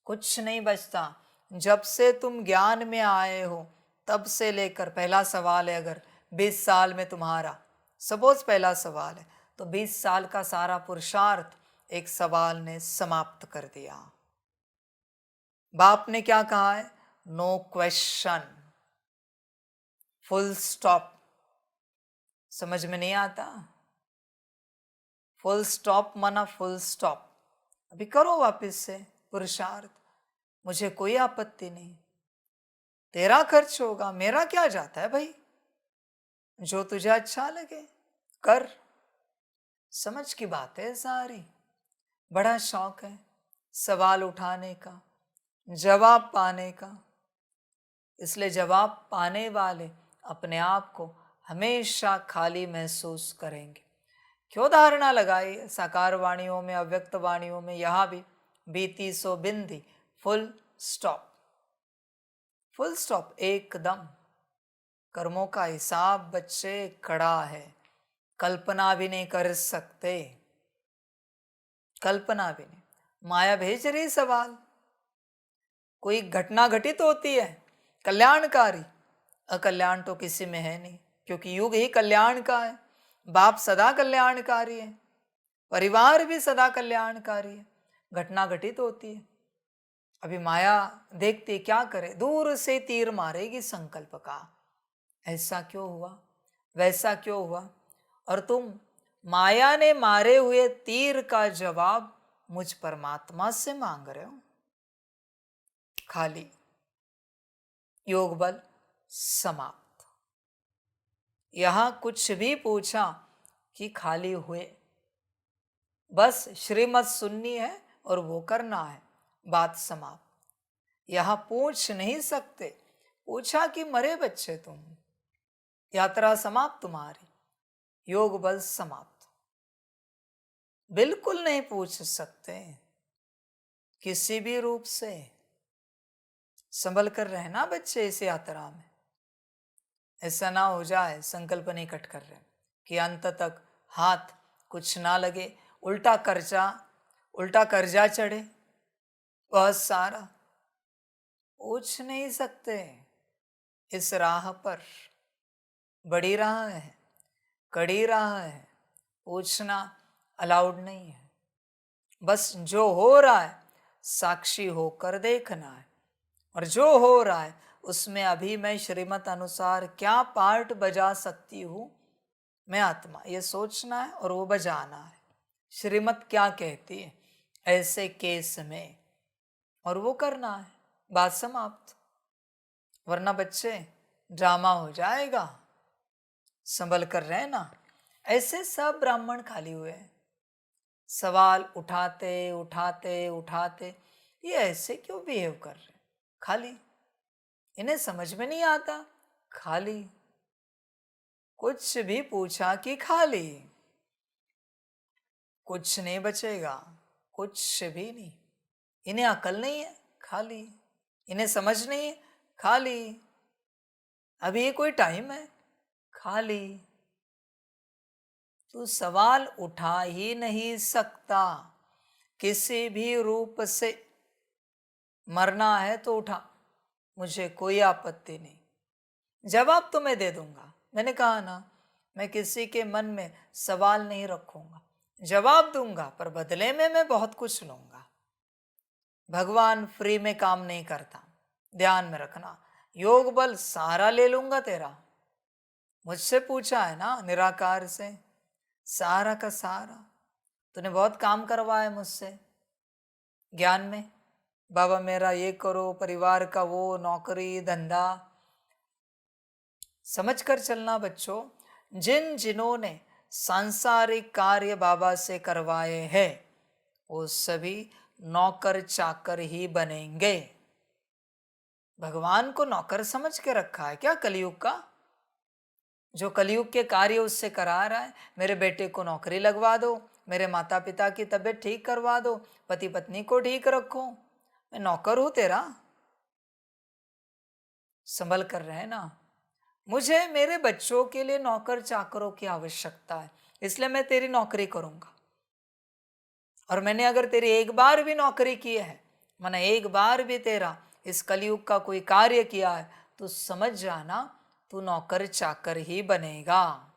कुछ नहीं बचता। जब से तुम ज्ञान में आए हो तब से लेकर, पहला सवाल है, अगर 20 साल में तुम्हारा, सपोज पहला सवाल है, तो 20 साल का सारा पुरुषार्थ एक सवाल ने समाप्त कर दिया। बाप ने क्या कहा है? No question, full stop. समझ में नहीं आता? फुल स्टॉप माना फुल स्टॉप। अभी करो वापस से पुरुषार्थ, मुझे कोई आपत्ति नहीं। तेरा खर्च होगा, मेरा क्या जाता है भाई। जो तुझे अच्छा लगे कर। समझ की बात है सारी। बड़ा शौक है सवाल उठाने का, जवाब पाने का। इसलिए जवाब पाने वाले अपने आप को हमेशा खाली महसूस करेंगे। क्यों धारणा लगाई साकार वाणियों में, अव्यक्त वाणियों में, यहां भी बीती सो बिंदी, फुल स्टॉप। फुल स्टॉप, एकदम। कर्मों का हिसाब बच्चे कड़ा है, कल्पना भी नहीं कर सकते, कल्पना भी नहीं। माया भेज रही सवाल, कोई घटना घटित होती है कल्याणकारी, अकल्याण तो किसी में है नहीं, क्योंकि युग ही कल्याण का है। बाप सदा कल्याणकारी है, परिवार भी सदा कल्याणकारी है। घटना घटित होती है, अभी माया देखती क्या करे, दूर से तीर मारेगी संकल्प का। ऐसा क्यों हुआ, वैसा क्यों हुआ, और तुम माया ने मारे हुए तीर का जवाब मुझ परमात्मा से मांग रहे हो। खाली, योग बल समाप्त। यहां कुछ भी पूछा कि खाली हुए, बस श्रीमत सुननी है और वो करना है, बात समाप्त। यहां पूछ नहीं सकते। पूछा कि मरे बच्चे तुम, यात्रा समाप्त तुम्हारी, योग बल समाप्त। बिल्कुल नहीं पूछ सकते किसी भी रूप से। संभल कर रहना बच्चे इस यात्रा में। ऐसा ना हो जाए संकल्प नहीं कट कर रहे कि अंत तक हाथ कुछ ना लगे, उल्टा कर्जा चढ़े बहुत सारा। पूछ नहीं सकते। इस राह पर बड़ी राह है, कड़ी राह है, पूछना अलाउड नहीं है। बस जो हो रहा है साक्षी होकर देखना है, और जो हो रहा है उसमें अभी मैं श्रीमत अनुसार क्या पार्ट बजा सकती हूँ, मैं आत्मा, ये सोचना है और वो बजाना है। श्रीमत क्या कहती है ऐसे केस में, और वो करना है, बात समाप्त। वरना बच्चे ड्रामा हो जाएगा। संभल कर रहना। ऐसे सब ब्राह्मण खाली हुए हैं, सवाल उठाते उठाते उठाते, ये ऐसे क्यों बिहेव कर रहे, खाली। इन्हें समझ में नहीं आता, खाली। कुछ भी पूछा कि खाली, कुछ नहीं बचेगा, कुछ भी नहीं। इन्हें अकल नहीं है, खाली। इन्हें समझ नहीं है, खाली। अभी ये कोई टाइम है, खाली। तू सवाल उठा ही नहीं सकता किसी भी रूप से। मरना है तो उठा, मुझे कोई आपत्ति नहीं, जवाब तो मैं दे दूंगा। मैंने कहा ना, मैं किसी के मन में सवाल नहीं रखूंगा, जवाब दूंगा, पर बदले में मैं बहुत कुछ लूंगा। भगवान फ्री में काम नहीं करता, ध्यान में रखना। योग बल सारा ले लूंगा तेरा। मुझसे पूछा है ना, निराकार से, सारा का सारा। तूने बहुत काम करवाया मुझसे ज्ञान में, बाबा मेरा ये करो, परिवार का वो, नौकरी धंधा। समझ कर चलना बच्चों, जिन्होंने सांसारिक कार्य बाबा से करवाए हैं वो सभी नौकर चाकर ही बनेंगे। भगवान को नौकर समझ के रखा है क्या कलयुग का? जो कलयुग के कार्य उससे करा रहा है, मेरे बेटे को नौकरी लगवा दो, मेरे माता पिता की तबीयत ठीक करवा दो, पति पत्नी को ठीक रखो, मैं नौकर हूं तेरा? संभल कर रहे ना। मुझे मेरे बच्चों के लिए नौकर चाकरों की आवश्यकता है, इसलिए मैं तेरी नौकरी करूंगा। और मैंने अगर तेरी एक बार भी नौकरी की है, मैंने एक बार भी तेरा इस कलयुग का कोई कार्य किया है, तो समझ जाना तू नौकर चाकर ही बनेगा।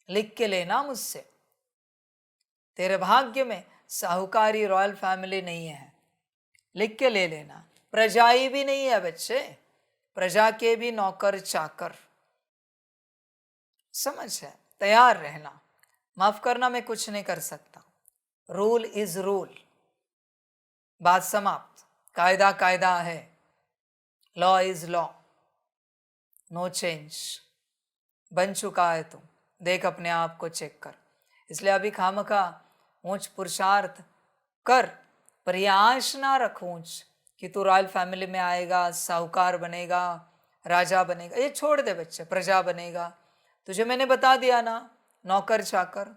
लिख के लेना मुझसे। तेरे भाग्य में साहूकारी रॉयल फैमिली नहीं है, लिख के ले लेना। प्रजाई भी नहीं है बच्चे, प्रजा के भी नौकर चाकर। समझ है? तैयार रहना। माफ करना, मैं कुछ नहीं कर सकता। रूल इज रूल, बात समाप्त। कायदा कायदा है, law is law, no change. बन चुका है तुम, देख अपने आप को चेक कर। इसलिए अभी खामखा ऊंच पुरुषार्थ कर, पर यह आश ना रख ऊंच कि तू रॉयल फैमिली में आएगा, साहूकार बनेगा, राजा बनेगा। ये छोड़ दे बच्चे, प्रजा बनेगा। तुझे मैंने बता दिया ना, नौकर चाकर।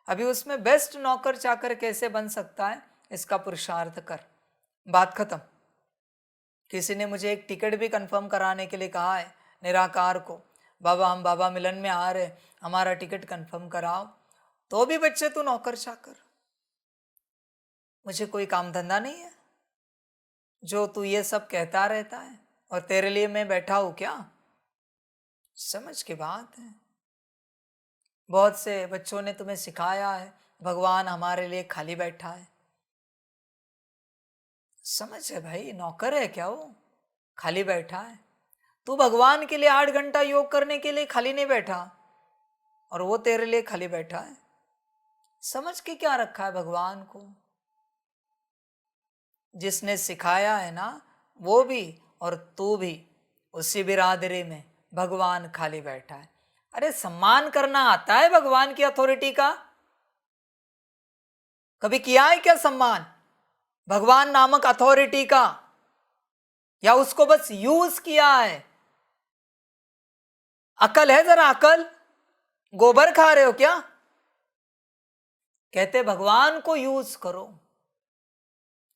अभी उसमें बेस्ट नौकर चाकर कैसे बन सकता है, इसका पुरुषार्थ कर। बात खत्म। किसी ने मुझे एक टिकट भी कंफर्म कराने के लिए कहा है निराकार को, बाबा हम बाबा मिलन में आ रहे, हमारा टिकट कंफर्म कराओ। तो भी बच्चे तू नौकर चाकर। मुझे कोई काम धंधा नहीं है जो तू ये सब कहता रहता है, और तेरे लिए मैं बैठा हूं क्या? समझ की बात है। बहुत से बच्चों ने तुम्हें सिखाया है भगवान हमारे लिए खाली बैठा है। समझ है भाई, नौकर है क्या वो, खाली बैठा है? तू भगवान के लिए 8 घंटा योग करने के लिए खाली नहीं बैठा, और वो तेरे लिए खाली बैठा है। समझ के क्या रखा है भगवान को? जिसने सिखाया है ना वो भी और तू भी, उसी बिरादरी में भगवान खाली बैठा है। अरे सम्मान करना आता है भगवान की अथॉरिटी का? कभी किया है क्या सम्मान भगवान नामक अथॉरिटी का? या उसको बस यूज किया है? अकल है जरा, अकल? गोबर खा रहे हो क्या? कहते भगवान को यूज करो।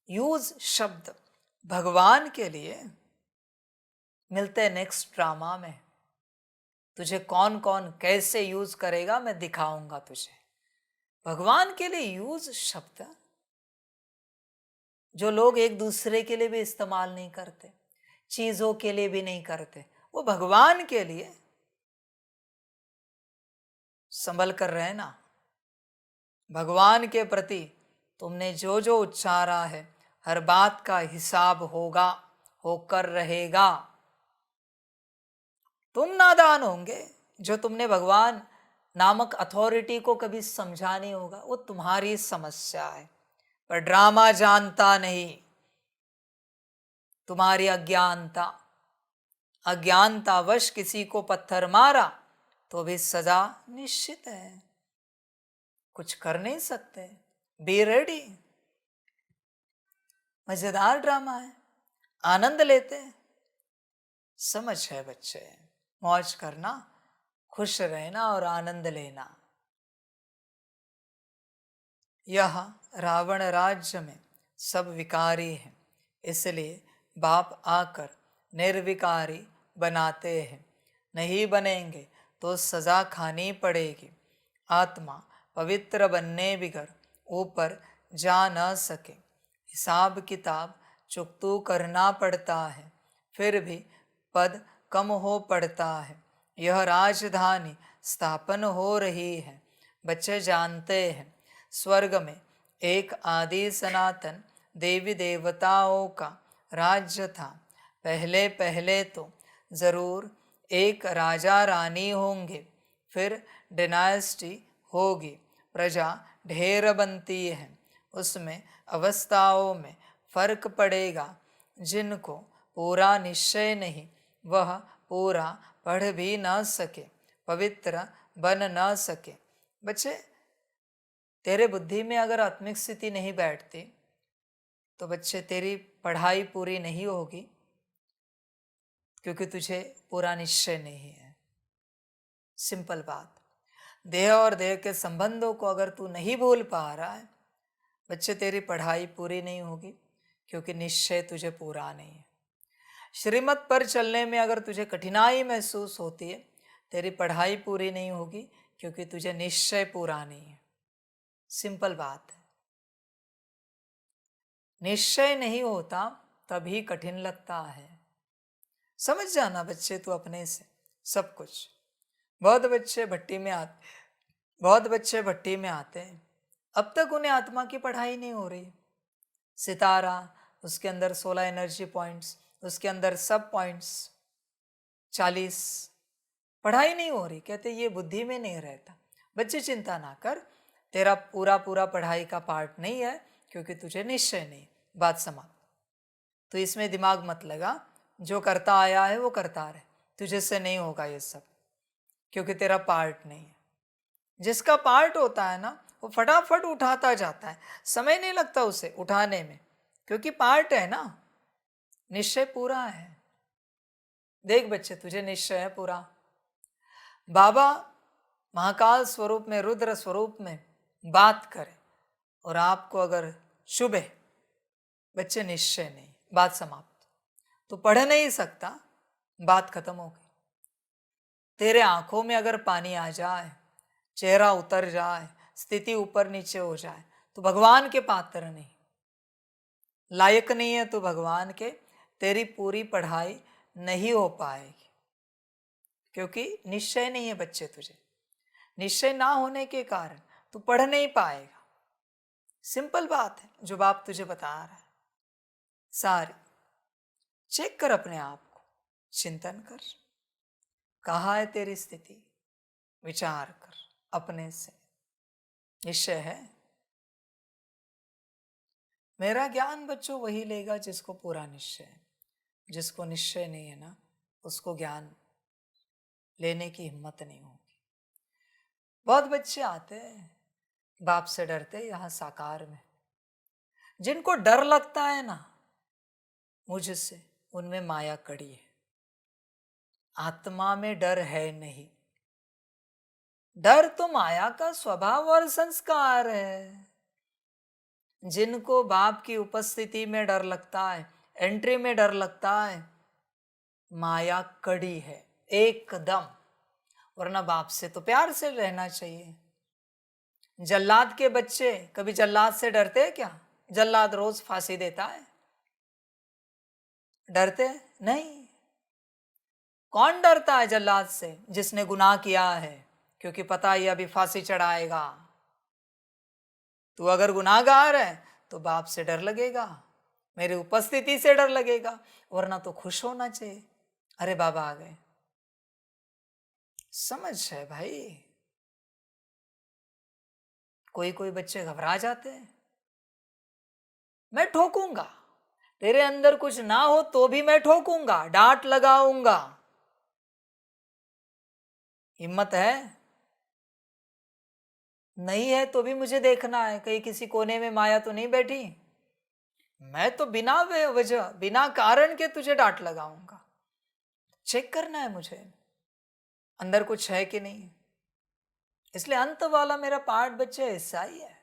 यूज शब्द भगवान के लिए मिलते हैं नेक्स्ट ड्रामा में। तुझे कौन कौन कैसे यूज करेगा मैं दिखाऊंगा तुझे। भगवान के लिए यूज शब्द जो लोग एक दूसरे के लिए भी इस्तेमाल नहीं करते, चीजों के लिए भी नहीं करते, वो भगवान के लिए। संभल कर रहे ना। भगवान के प्रति तुमने जो जो उच्चारा है, हर बात का हिसाब होगा, होकर रहेगा। तुम नादान होंगे जो तुमने भगवान नामक अथॉरिटी को कभी समझा नहीं होगा, वो तुम्हारी समस्या है। पर ड्रामा जानता नहीं, तुम्हारी अज्ञानता। अज्ञानतावश किसी को पत्थर मारा तो भी सजा निश्चित है, कुछ कर नहीं सकते। Be ready. मजेदार ड्रामा है, आनंद लेते हैं। समझ है बच्चे? मौज करना, खुश रहना और आनंद लेना। यह रावण राज्य में सब विकारी हैं, इसलिए बाप आकर निर्विकारी बनाते हैं। नहीं बनेंगे तो सजा खानी पड़ेगी। आत्मा पवित्र बनने बिगर ऊपर जा न सके, हिसाब किताब चुकतू करना पड़ता है, फिर भी पद कम हो पड़ता है। यह राजधानी स्थापन हो रही है, बच्चे जानते हैं। स्वर्ग में एक आदि सनातन देवी देवताओं का राज्य था। पहले पहले तो जरूर एक राजा रानी होंगे, फिर डिनास्टी होगी, प्रजा ढेर बनती है, उसमें अवस्थाओं में फर्क पड़ेगा। जिनको पूरा निश्चय नहीं, वह पूरा पढ़ भी न सके, पवित्र बन न सके। बच्चे तेरे बुद्धि में अगर आत्मिक स्थिति नहीं बैठती तो बच्चे तेरी पढ़ाई पूरी नहीं होगी, क्योंकि तुझे पूरा निश्चय नहीं है। सिंपल बात। देह और देह के संबंधों को अगर तू नहीं भूल पा रहा है, बच्चे तेरी पढ़ाई पूरी नहीं होगी, क्योंकि निश्चय तुझे पूरा नहीं है। श्रीमत पर चलने में अगर तुझे कठिनाई महसूस होती है, तेरी पढ़ाई पूरी नहीं होगी, क्योंकि तुझे निश्चय पूरा नहीं है। सिंपल बात है। निश्चय नहीं होता तभी कठिन लगता है। समझ जाना बच्चे तू अपने से सब कुछ। बहुत बच्चे भट्टी में आते हैं, अब तक उन्हें आत्मा की पढ़ाई नहीं हो रही। सितारा, उसके अंदर 16 एनर्जी पॉइंट्स, उसके अंदर सब पॉइंट्स 40, पढ़ाई नहीं हो रही। कहते ये बुद्धि में नहीं रहता। बच्चे चिंता ना कर, तेरा पूरा पढ़ाई का पार्ट नहीं है, क्योंकि तुझे निश्चय नहीं। बात समाप्त। तो इसमें दिमाग मत लगा, जो करता आया है वो करता रहे, तुझे से नहीं होगा ये सब, क्योंकि तेरा पार्ट नहीं है। जिसका पार्ट होता है ना, वो फटाफट उठाता जाता है, समय नहीं लगता उसे उठाने में, क्योंकि पार्ट है ना, निश्चय पूरा है। देख बच्चे, तुझे निश्चय है पूरा। बाबा महाकाल स्वरूप में, रुद्र स्वरूप में बात करे और आपको अगर शुभ है, बच्चे निश्चय नहीं, बात समाप्त। तो पढ़ नहीं सकता, बात खत्म हो गई। तेरे आंखों में अगर पानी आ जाए, चेहरा उतर जाए, स्थिति ऊपर नीचे हो जाए, तो भगवान के पात्र नहीं, लायक नहीं है तो भगवान के, तेरी पूरी पढ़ाई नहीं हो पाएगी, क्योंकि निश्चय नहीं है बच्चे तुझे। निश्चय ना होने के कारण तू पढ़ नहीं पाएगा। सिंपल बात है जो बाप तुझे बता रहा है। सारी चेक कर अपने आप को, चिंतन कर, कहाँ है तेरी स्थिति, विचार कर अपने से। निश्चय है। मेरा ज्ञान बच्चों वही लेगा जिसको पूरा निश्चय है। जिसको निश्चय नहीं है ना, उसको ज्ञान लेने की हिम्मत नहीं होगी। बहुत बच्चे आते हैं, बाप से डरते यहाँ साकार में। जिनको डर लगता है ना मुझसे, उनमें माया कड़ी है। आत्मा में डर है नहीं। डर तो माया का स्वभाव और संस्कार है। जिनको बाप की उपस्थिति में डर लगता है, एंट्री में डर लगता है, माया कड़ी है एकदम। वरना बाप से तो प्यार से रहना चाहिए। जल्लाद के बच्चे कभी जल्लाद से डरते हैं क्या? जल्लाद रोज फांसी देता है, डरते नहीं। कौन डरता है जल्लाद से? जिसने गुनाह किया है, क्योंकि पता ही अभी फांसी चढ़ाएगा। तू अगर गुनाहगार है तो बाप से डर लगेगा, मेरी उपस्थिति से डर लगेगा, वरना तो खुश होना चाहिए, अरे बाबा आ गए। समझ है भाई। कोई कोई बच्चे घबरा जाते हैं, मैं ठोकूंगा, तेरे अंदर कुछ ना हो तो भी मैं ठोकूंगा, डांट लगाऊंगा। हिम्मत है? नहीं है तो भी मुझे देखना है, कहीं किसी कोने में माया तो नहीं बैठी। मैं तो बिना वजह, बिना कारण के तुझे डांट लगाऊंगा। चेक करना है मुझे अंदर कुछ है कि नहीं। इसलिए अंत वाला मेरा पार्ट बच्चे ऐसा ही है।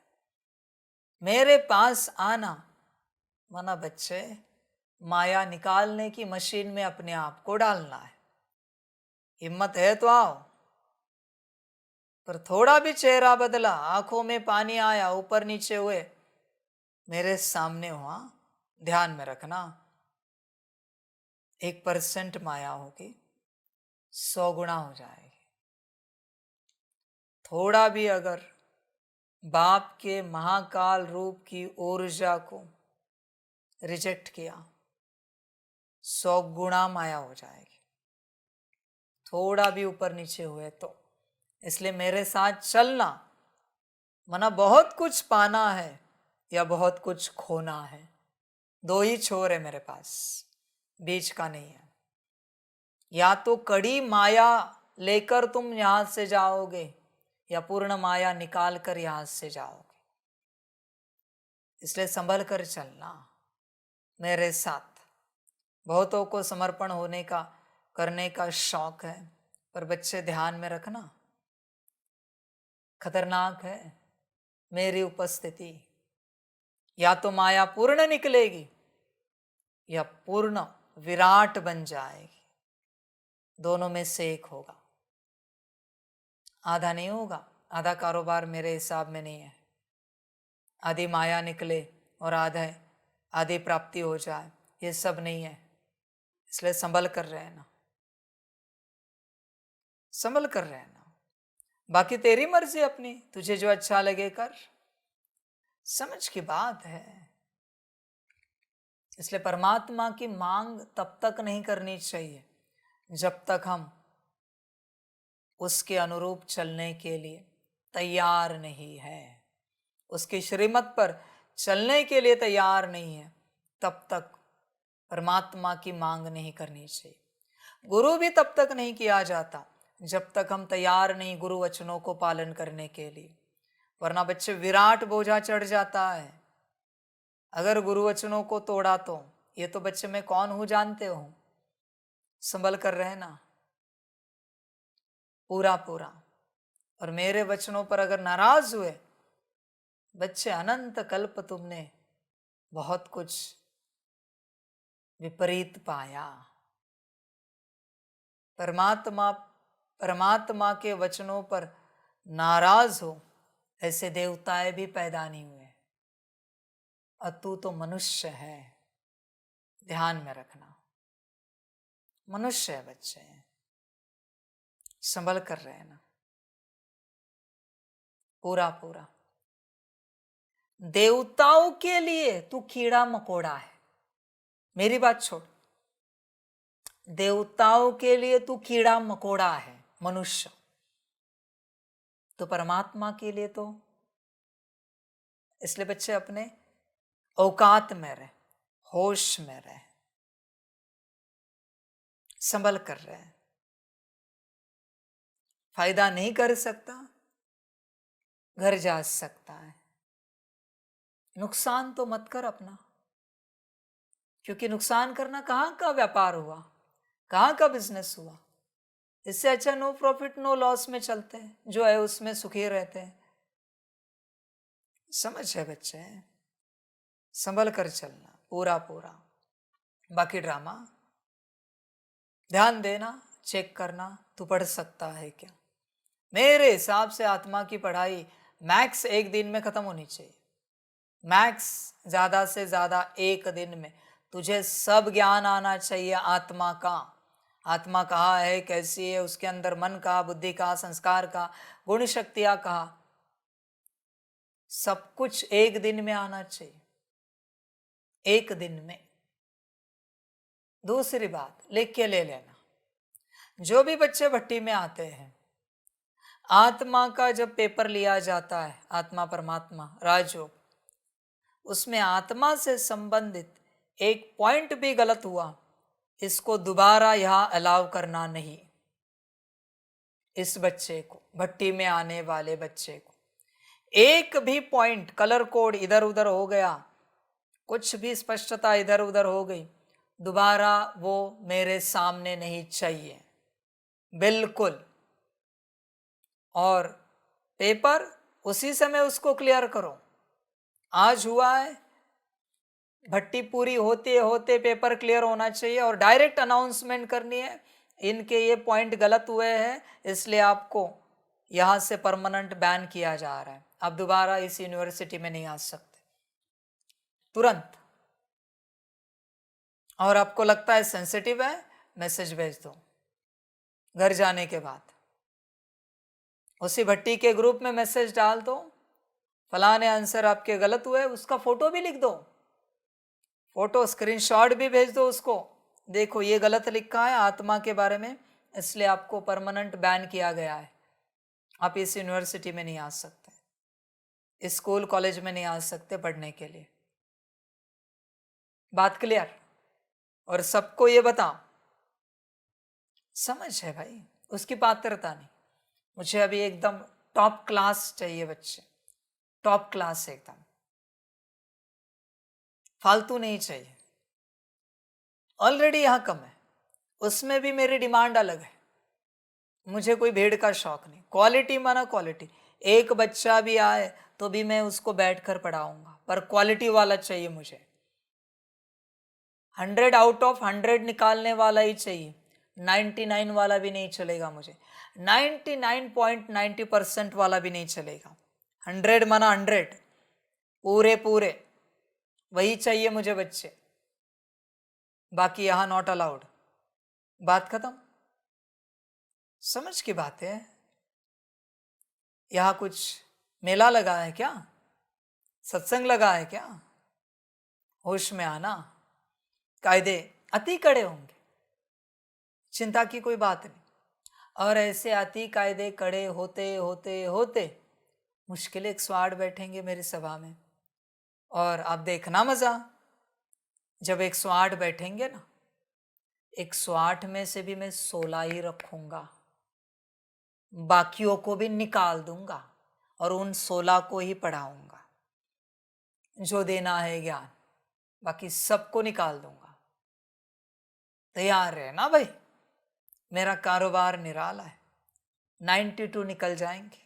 मेरे पास आना माना बच्चे माया निकालने की मशीन में अपने आप को डालना है। हिम्मत है तो आओ। पर थोड़ा भी चेहरा बदला, आंखों में पानी आया, ऊपर नीचे हुए, मेरे सामने हुआ, ध्यान में रखना 1% माया होगी, 100 गुना हो जाएगी। थोड़ा भी अगर बाप के महाकाल रूप की ऊर्जा को रिजेक्ट किया, 100 गुना माया हो जाएगी। थोड़ा भी ऊपर नीचे हुए तो। इसलिए मेरे साथ चलना मना बहुत कुछ पाना है या बहुत कुछ खोना है। दो ही छोर है मेरे पास, बीच का नहीं है। या तो कड़ी माया लेकर तुम यहां से जाओगे, या पूर्ण माया निकाल कर यहां से जाओगे। इसलिए संभल कर चलना। मेरे साथ। बहुतों को समर्पण होने का करने का शौक है, पर बच्चे ध्यान में रखना, खतरनाक है मेरी उपस्थिति। या तो माया पूर्ण निकलेगी या पूर्ण विराट बन जाएगी, दोनों में से एक होगा। आधा नहीं होगा, आधा कारोबार मेरे हिसाब में नहीं है। आधी माया निकले और आधी प्राप्ति हो जाए, ये सब नहीं है। इसलिए संभल कर रहना, संभल कर रहना। बाकी तेरी मर्जी अपनी, तुझे जो अच्छा लगे कर, समझ की बात है। इसलिए परमात्मा की मांग तब तक नहीं करनी चाहिए जब तक हम उसके अनुरूप चलने के लिए तैयार नहीं है, उसकी श्रीमत पर चलने के लिए तैयार नहीं है, तब तक परमात्मा की मांग नहीं करनी चाहिए। गुरु भी तब तक नहीं किया जाता जब तक हम तैयार नहीं गुरु वचनों को पालन करने के लिए, वरना बच्चे विराट बोझा चढ़ जाता है। अगर गुरु वचनों को तोड़ा तो ये तो बच्चे मैं कौन हूं जानते हो, संभल कर रहना पूरा पूरा। और मेरे वचनों पर अगर नाराज हुए बच्चे, अनंत कल्प तुमने बहुत कुछ विपरीत पाया। परमात्मा के वचनों पर नाराज हो ऐसे देवताएं भी पैदा नहीं हुए, और तू तो मनुष्य है, ध्यान में रखना। मनुष्य है बच्चे, संभल कर रहना पूरा पूरा। देवताओं के लिए तू कीड़ा मकोड़ा है, मेरी बात छोड़। देवताओं के लिए तू कीड़ा मकोड़ा है मनुष्य, तो परमात्मा के लिए तो। इसलिए बच्चे अपने औकात में रहे, होश में रहे, संभल कर रहे। फायदा नहीं कर सकता, घर जा सकता है, नुकसान तो मत कर अपना, क्योंकि नुकसान करना कहाँ का व्यापार हुआ, कहाँ का बिजनेस हुआ। इससे अच्छा नो प्रॉफिट नो लॉस में चलते हैं, जो है उसमें सुखी रहते हैं। समझ है बच्चे, संभल कर चलना पूरा पूरा। बाकी ड्रामा ध्यान देना, चेक करना तू पढ़ सकता है क्या। मेरे हिसाब से आत्मा की पढ़ाई मैक्स एक दिन में खत्म होनी चाहिए, मैक्स ज्यादा से ज्यादा एक दिन में तुझे सब ज्ञान आना चाहिए आत्मा का। आत्मा कहाँ है, कैसी है, उसके अंदर मन का, बुद्धि का, संस्कार का, गुण शक्तियां कहा, सब कुछ एक दिन में आना चाहिए, एक दिन में। दूसरी बात लिख के ले लेना, जो भी बच्चे भट्टी में आते हैं, आत्मा का जब पेपर लिया जाता है, आत्मा परमात्मा राजयोग, उसमें आत्मा से संबंधित एक पॉइंट भी गलत हुआ, इसको दोबारा यहां अलाउ करना नहीं। इस बच्चे को, भट्टी में आने वाले बच्चे को, एक भी पॉइंट कलर कोड इधर उधर हो गया, कुछ भी स्पष्टता इधर उधर हो गई, दोबारा वो मेरे सामने नहीं चाहिए, बिल्कुल। और पेपर उसी समय उसको क्लियर करो। आज हुआ है, भट्टी पूरी होते होते पेपर क्लियर होना चाहिए और डायरेक्ट अनाउंसमेंट करनी है, इनके ये पॉइंट गलत हुए हैं, इसलिए आपको यहां से परमानेंट बैन किया जा रहा है, आप दोबारा इस यूनिवर्सिटी में नहीं आ सकते, तुरंत। और आपको लगता है सेंसिटिव है, मैसेज भेज दो घर जाने के बाद, उसी भट्टी के ग्रुप में मैसेज डाल दो, फलाने आंसर आपके गलत हुए, उसका फोटो भी लिख दो, फोटो स्क्रीनशॉट भी भेज दो उसको, देखो ये गलत लिखा है आत्मा के बारे में, इसलिए आपको परमानेंट बैन किया गया है, आप इस यूनिवर्सिटी में नहीं आ सकते, इस स्कूल कॉलेज में नहीं आ सकते पढ़ने के लिए। बात क्लियर? और सबको ये बताओ, समझ है भाई, उसकी पात्रता नहीं, मुझे अभी एकदम टॉप क्लास चाहिए बच्चे, टॉप क्लास एकदम, फालतू नहीं चाहिए, ऑलरेडी यहाँ कम है, उसमें भी मेरी डिमांड अलग है। मुझे कोई भीड़ का शौक नहीं, क्वालिटी माना क्वालिटी। एक बच्चा भी आए तो भी मैं उसको बैठकर पढ़ाऊंगा, पर क्वालिटी वाला चाहिए मुझे। 100 आउट ऑफ 100 निकालने वाला ही चाहिए, 99 वाला भी नहीं चलेगा मुझे, 99.90% वाला भी नहीं चलेगा। 100 माना 100, पूरे पूरे वही चाहिए मुझे बच्चे, बाकी यहाँ नॉट अलाउड। बात खत्म। समझ की बात है। यहाँ कुछ मेला लगा है क्या, सत्संग लगा है क्या? होश में आना, कायदे अति कड़े होंगे, चिंता की कोई बात नहीं। और ऐसे अति कायदे कड़े होते होते होते मुश्किल 108 बैठेंगे मेरी सभा में। और आप देखना मजा, जब 108 बैठेंगे ना, 108 में से भी मैं 16 ही रखूंगा, बाकियों को भी निकाल दूंगा और उन 16 को ही पढ़ाऊंगा जो देना है ज्ञान, बाकी सबको निकाल दूंगा। तैयार है ना भाई? मेरा कारोबार निराला है। 92 निकल जाएंगे,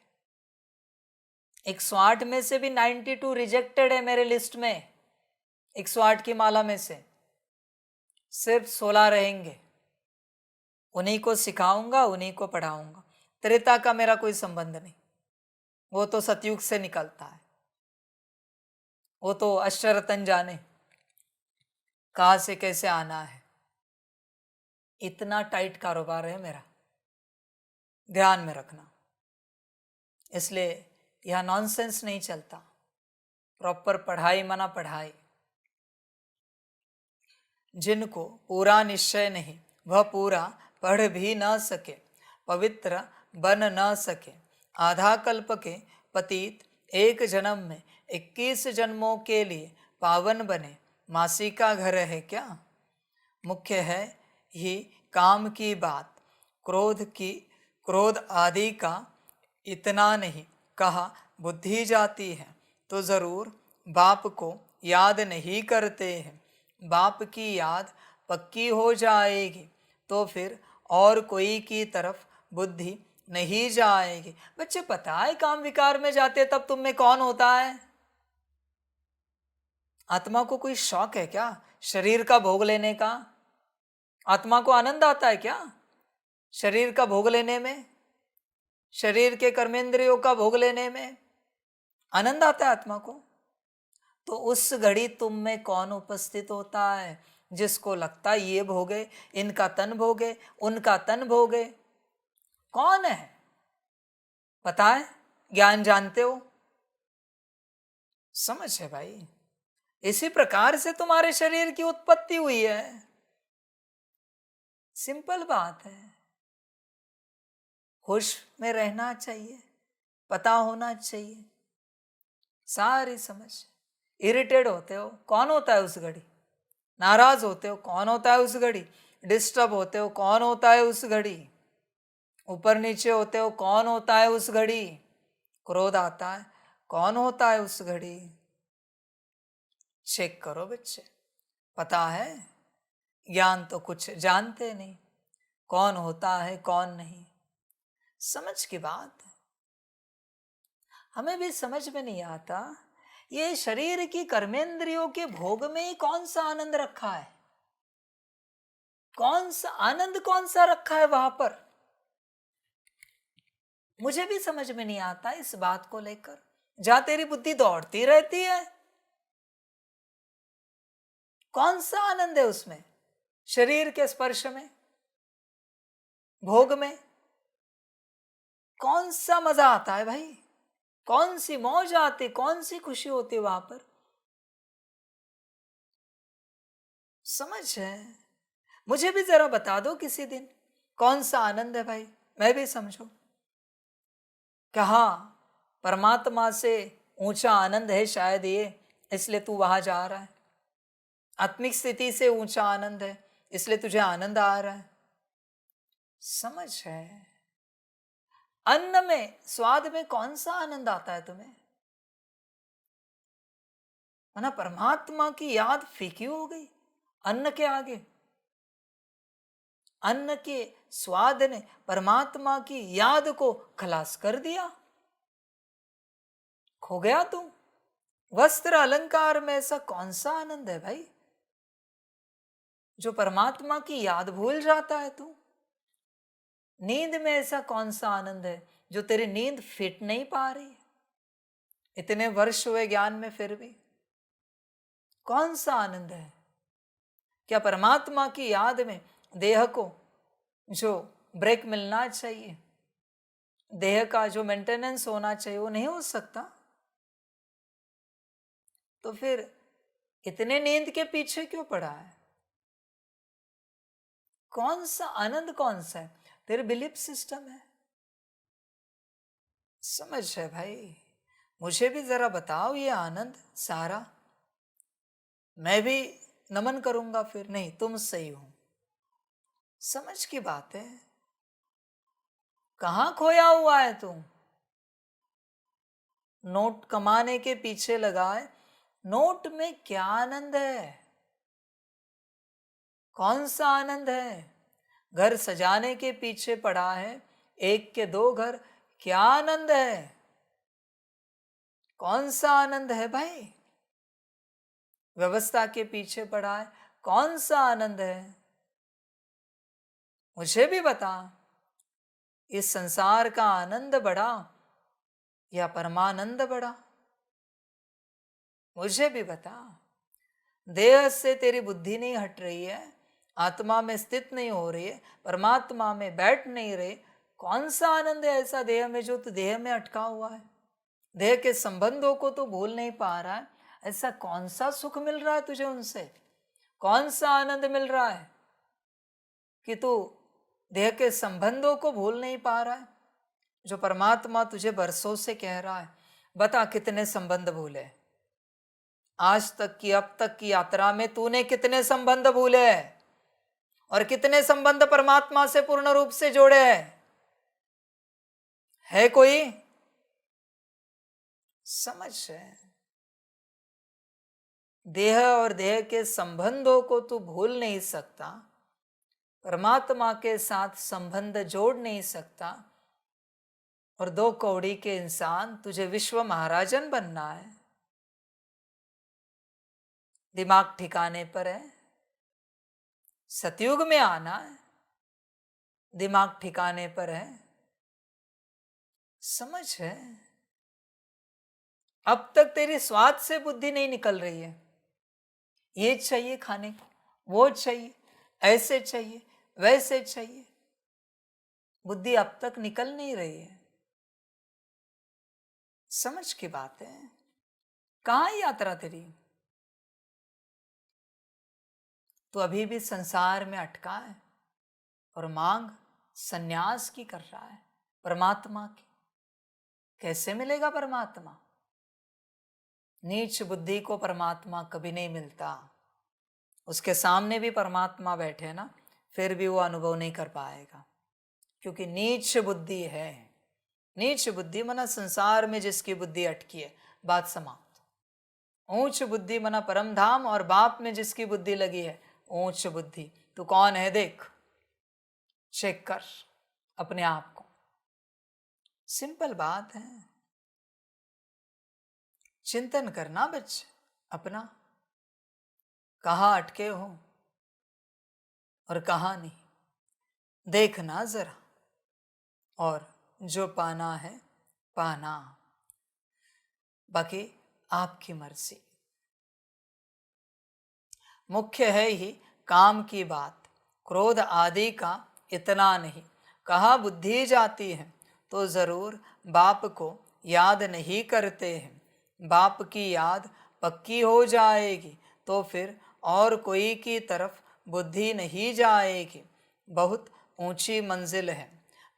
108 में से भी 92 रिजेक्टेड है मेरे लिस्ट में। 108 की माला में से सिर्फ 16 रहेंगे, उन्हीं को सिखाऊंगा, उन्हीं को पढ़ाऊंगा। त्रेता का मेरा कोई संबंध नहीं, वो तो सतयुग से निकलता है, वो तो अश्वरतन जाने कहाँ से कैसे आना है। इतना टाइट कारोबार है मेरा, ध्यान में रखना। इसलिए यह नॉनसेंस नहीं चलता, प्रॉपर पढ़ाई माना पढ़ाई। जिनको पूरा निश्चय नहीं वह पूरा पढ़ भी न सके, पवित्र बन न सके। आधा कल्प के पतित एक जन्म में 21 जन्मों के लिए पावन बने, मासी का घर है क्या? मुख्य है ही काम की बात, क्रोध आदि का इतना नहीं कहा। बुद्धि जाती है तो जरूर बाप को याद नहीं करते हैं, बाप की याद पक्की हो जाएगी तो फिर और कोई की तरफ बुद्धि नहीं जाएगी। बच्चे पता है काम विकार में जाते तब तुम में कौन होता है? आत्मा को कोई शौक है क्या शरीर का भोग लेने का? आत्मा को आनंद आता है क्या शरीर का भोग लेने में? शरीर के कर्मेंद्रियों का भोग लेने में आनंद आता है आत्मा को? तो उस घड़ी तुम में कौन उपस्थित होता है जिसको लगता है ये भोगे, इनका तन भोगे, उनका तन भोगे? कौन है पता है? ज्ञान जानते हो? समझ है भाई। इसी प्रकार से तुम्हारे शरीर की उत्पत्ति हुई है, सिंपल बात है। होश में रहना चाहिए, पता होना चाहिए, सारी समझ। इरिटेट होते हो, कौन होता है उस घड़ी? नाराज होते हो, कौन होता है उस घड़ी? डिस्टर्ब होते हो, कौन होता है उस घड़ी? ऊपर नीचे होते हो, कौन होता है उस घड़ी? क्रोध आता है, कौन होता है उस घड़ी? चेक करो बच्चे, पता है? ज्ञान तो कुछ जानते नहीं, कौन होता है कौन नहीं। समझ की बात है। हमें भी समझ में नहीं आता ये शरीर की कर्मेंद्रियों के भोग में ही कौन सा आनंद रखा है, कौन सा आनंद कौन सा रखा है वहां पर। मुझे भी समझ में नहीं आता इस बात को लेकर। जहां तेरी बुद्धि दौड़ती रहती है, कौन सा आनंद है उसमें? शरीर के स्पर्श में, भोग में कौन सा मजा आता है भाई? कौन सी मौज आती, कौन सी खुशी होती वहां पर? समझ है? मुझे भी जरा बता दो किसी दिन कौन सा आनंद है भाई, मैं भी समझू। कहा परमात्मा से ऊंचा आनंद है शायद ये, इसलिए तू वहां जा रहा है। आत्मिक स्थिति से ऊंचा आनंद है, इसलिए तुझे आनंद आ रहा है। समझ है? अन्न में, स्वाद में कौन सा आनंद आता है तुम्हें? ना परमात्मा की याद फीकी हो गई अन्न के आगे। अन्न के स्वाद ने परमात्मा की याद को खलास कर दिया। खो गया तू। वस्त्र अलंकार में ऐसा कौन सा आनंद है भाई जो परमात्मा की याद भूल जाता है तू? नींद में ऐसा कौन सा आनंद है जो तेरी नींद फिट नहीं पा रही है? इतने वर्ष हुए ज्ञान में फिर भी कौन सा आनंद है? क्या परमात्मा की याद में देह को जो ब्रेक मिलना चाहिए, देह का जो मेंटेनेंस होना चाहिए, वो नहीं हो सकता? तो फिर इतने नींद के पीछे क्यों पड़ा है? कौन सा आनंद, कौन सा है? तेरे बिलीफ सिस्टम है, समझ है भाई। मुझे भी जरा बताओ ये आनंद सारा, मैं भी नमन करूंगा। फिर नहीं, तुम सही हो, समझ की बात है। कहां खोया हुआ है तू? नोट कमाने के पीछे लगा है। नोट में क्या आनंद है? कौन सा आनंद है? घर सजाने के पीछे पड़ा है, एक के दो घर, क्या आनंद है? कौन सा आनंद है भाई? व्यवस्था के पीछे पड़ा है, कौन सा आनंद है? मुझे भी बता, इस संसार का आनंद बड़ा या परमानंद बड़ा? मुझे भी बता। देह से तेरी बुद्धि नहीं हट रही है, आत्मा में स्थित नहीं हो रही है, परमात्मा में बैठ नहीं रहे। कौन सा आनंद है ऐसा देह में जो तू देह में अटका हुआ है? देह के संबंधों को तो भूल नहीं पा रहा है। ऐसा कौन सा सुख मिल रहा है तुझे उनसे? कौन सा आनंद मिल रहा है कि तू देह के संबंधों को भूल नहीं पा रहा है? जो परमात्मा तुझे बरसों से कह रहा है, बता कितने संबंध भूले आज तक की, अब तक की यात्रा में तूने कितने संबंध भूले और कितने संबंध परमात्मा से पूर्ण रूप से जोड़े? है कोई? समझ है। देह और देह के संबंधों को तू भूल नहीं सकता, परमात्मा के साथ संबंध जोड़ नहीं सकता, और दो कौड़ी के इंसान तुझे विश्व महाराजन बनना है। दिमाग ठिकाने पर है, सतयुग में आना है, दिमाग ठिकाने पर है, समझ है। अब तक तेरी स्वाद से बुद्धि नहीं निकल रही है। ये चाहिए खाने को, वो चाहिए, ऐसे चाहिए, वैसे चाहिए, बुद्धि अब तक निकल नहीं रही है। समझ की बात है। कहां यात्रा तेरी? तो अभी भी संसार में अटका है और मांग सन्यास की कर रहा है, परमात्मा की। कैसे मिलेगा परमात्मा? नीच बुद्धि को परमात्मा कभी नहीं मिलता। उसके सामने भी परमात्मा बैठे ना, फिर भी वो अनुभव नहीं कर पाएगा, क्योंकि नीच बुद्धि है। नीच बुद्धि मना संसार में जिसकी बुद्धि अटकी है, बात समाप्त। ऊंच बुद्धि मना परम धाम और बाप में जिसकी बुद्धि लगी है, ऊंच बुद्धि। तू कौन है देख, चेक कर अपने आप को। सिंपल बात है। चिंतन करना बच्चे अपना, कहाँ अटके हो और कहाँ नहीं, देखना जरा, और जो पाना है पाना, बाकी आपकी मर्जी। मुख्य है ही काम की बात, क्रोध आदि का इतना नहीं। कहाँ बुद्धि जाती है तो जरूर बाप को याद नहीं करते हैं। बाप की याद पक्की हो जाएगी तो फिर और कोई की तरफ बुद्धि नहीं जाएगी। बहुत ऊंची मंजिल है।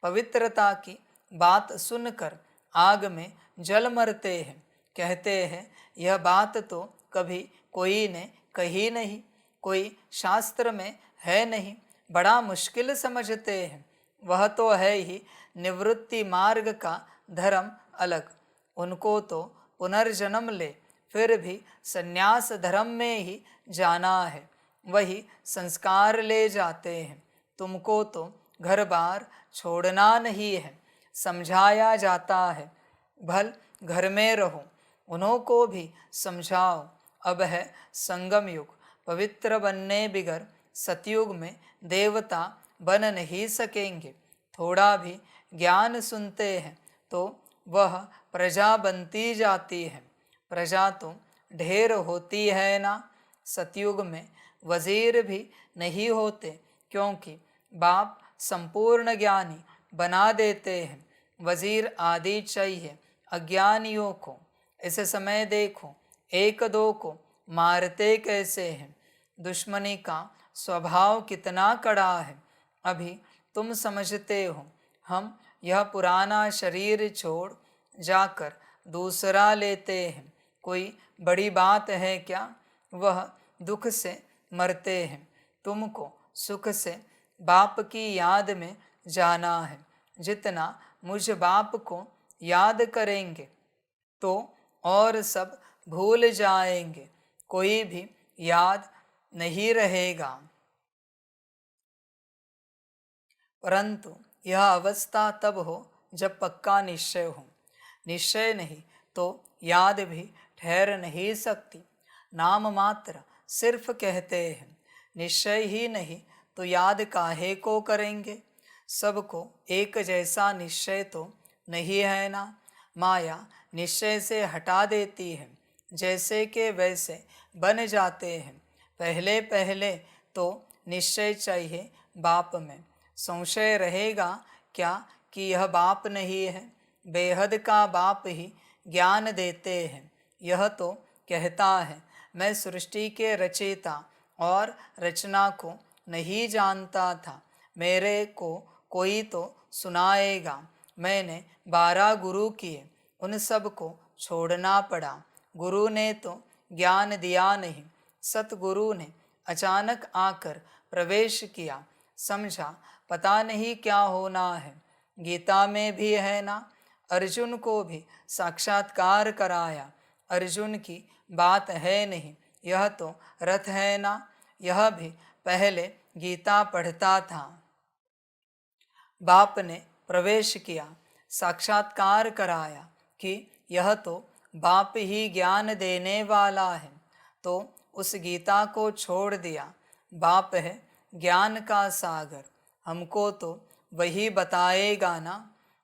पवित्रता की बात सुनकर आग में जल मरते हैं। कहते हैं यह बात तो कभी कोई ने कही नहीं, कोई शास्त्र में है नहीं, बड़ा मुश्किल समझते हैं। वह तो है ही निवृत्ति मार्ग का धर्म अलग, उनको तो पुनर्जन्म ले फिर भी संन्यास धर्म में ही जाना है, वही संस्कार ले जाते हैं। तुमको तो घर बार छोड़ना नहीं है, समझाया जाता है। भल घर में रहो, उन्हों को भी समझाओ। अब है संगम युग, पवित्र बनने बिगर सतयुग में देवता बन नहीं सकेंगे। थोड़ा भी ज्ञान सुनते हैं तो वह प्रजा बनती जाती है। प्रजा तो ढेर होती है ना। सतयुग में वजीर भी नहीं होते, क्योंकि बाप संपूर्ण ज्ञानी बना देते हैं। वजीर आदि चाहिए अज्ञानियों को। इस समय देखो एक दो को मारते कैसे हैं। दुश्मनी का स्वभाव कितना कड़ा है। अभी तुम समझते हो हम यह पुराना शरीर छोड़ जाकर दूसरा लेते हैं, कोई बड़ी बात है क्या। वह दुख से मरते हैं, तुमको सुख से बाप की याद में जाना है। जितना मुझ बाप को याद करेंगे तो और सब भूल जाएंगे, कोई भी याद नहीं रहेगा। परंतु यह अवस्था तब हो जब पक्का निश्चय हो। निश्चय नहीं तो याद भी ठहर नहीं सकती। नाम मात्र सिर्फ कहते हैं, निश्चय ही नहीं तो याद काहे को करेंगे। सबको एक जैसा निश्चय तो नहीं है ना। माया निश्चय से हटा देती है, जैसे के वैसे बन जाते हैं। पहले पहले तो निश्चय चाहिए बाप में। संशय रहेगा क्या कि यह बाप नहीं है। बेहद का बाप ही ज्ञान देते हैं। यह तो कहता है मैं सृष्टि के रचयिता और रचना को नहीं जानता था, मेरे को कोई तो सुनाएगा। मैंने 12 गुरु किए, उन सब को छोड़ना पड़ा। गुरु ने तो ज्ञान दिया नहीं, सतगुरु ने अचानक आकर प्रवेश किया। समझा पता नहीं क्या होना है। गीता में भी है ना, अर्जुन को भी साक्षात्कार कराया। अर्जुन की बात है नहीं, यह तो रथ है ना। यह भी पहले गीता पढ़ता था। बाप ने प्रवेश किया, साक्षात्कार कराया कि यह तो बाप ही ज्ञान देने वाला है, तो उस गीता को छोड़ दिया। बाप है ज्ञान का सागर, हमको तो वही बताएगा ना।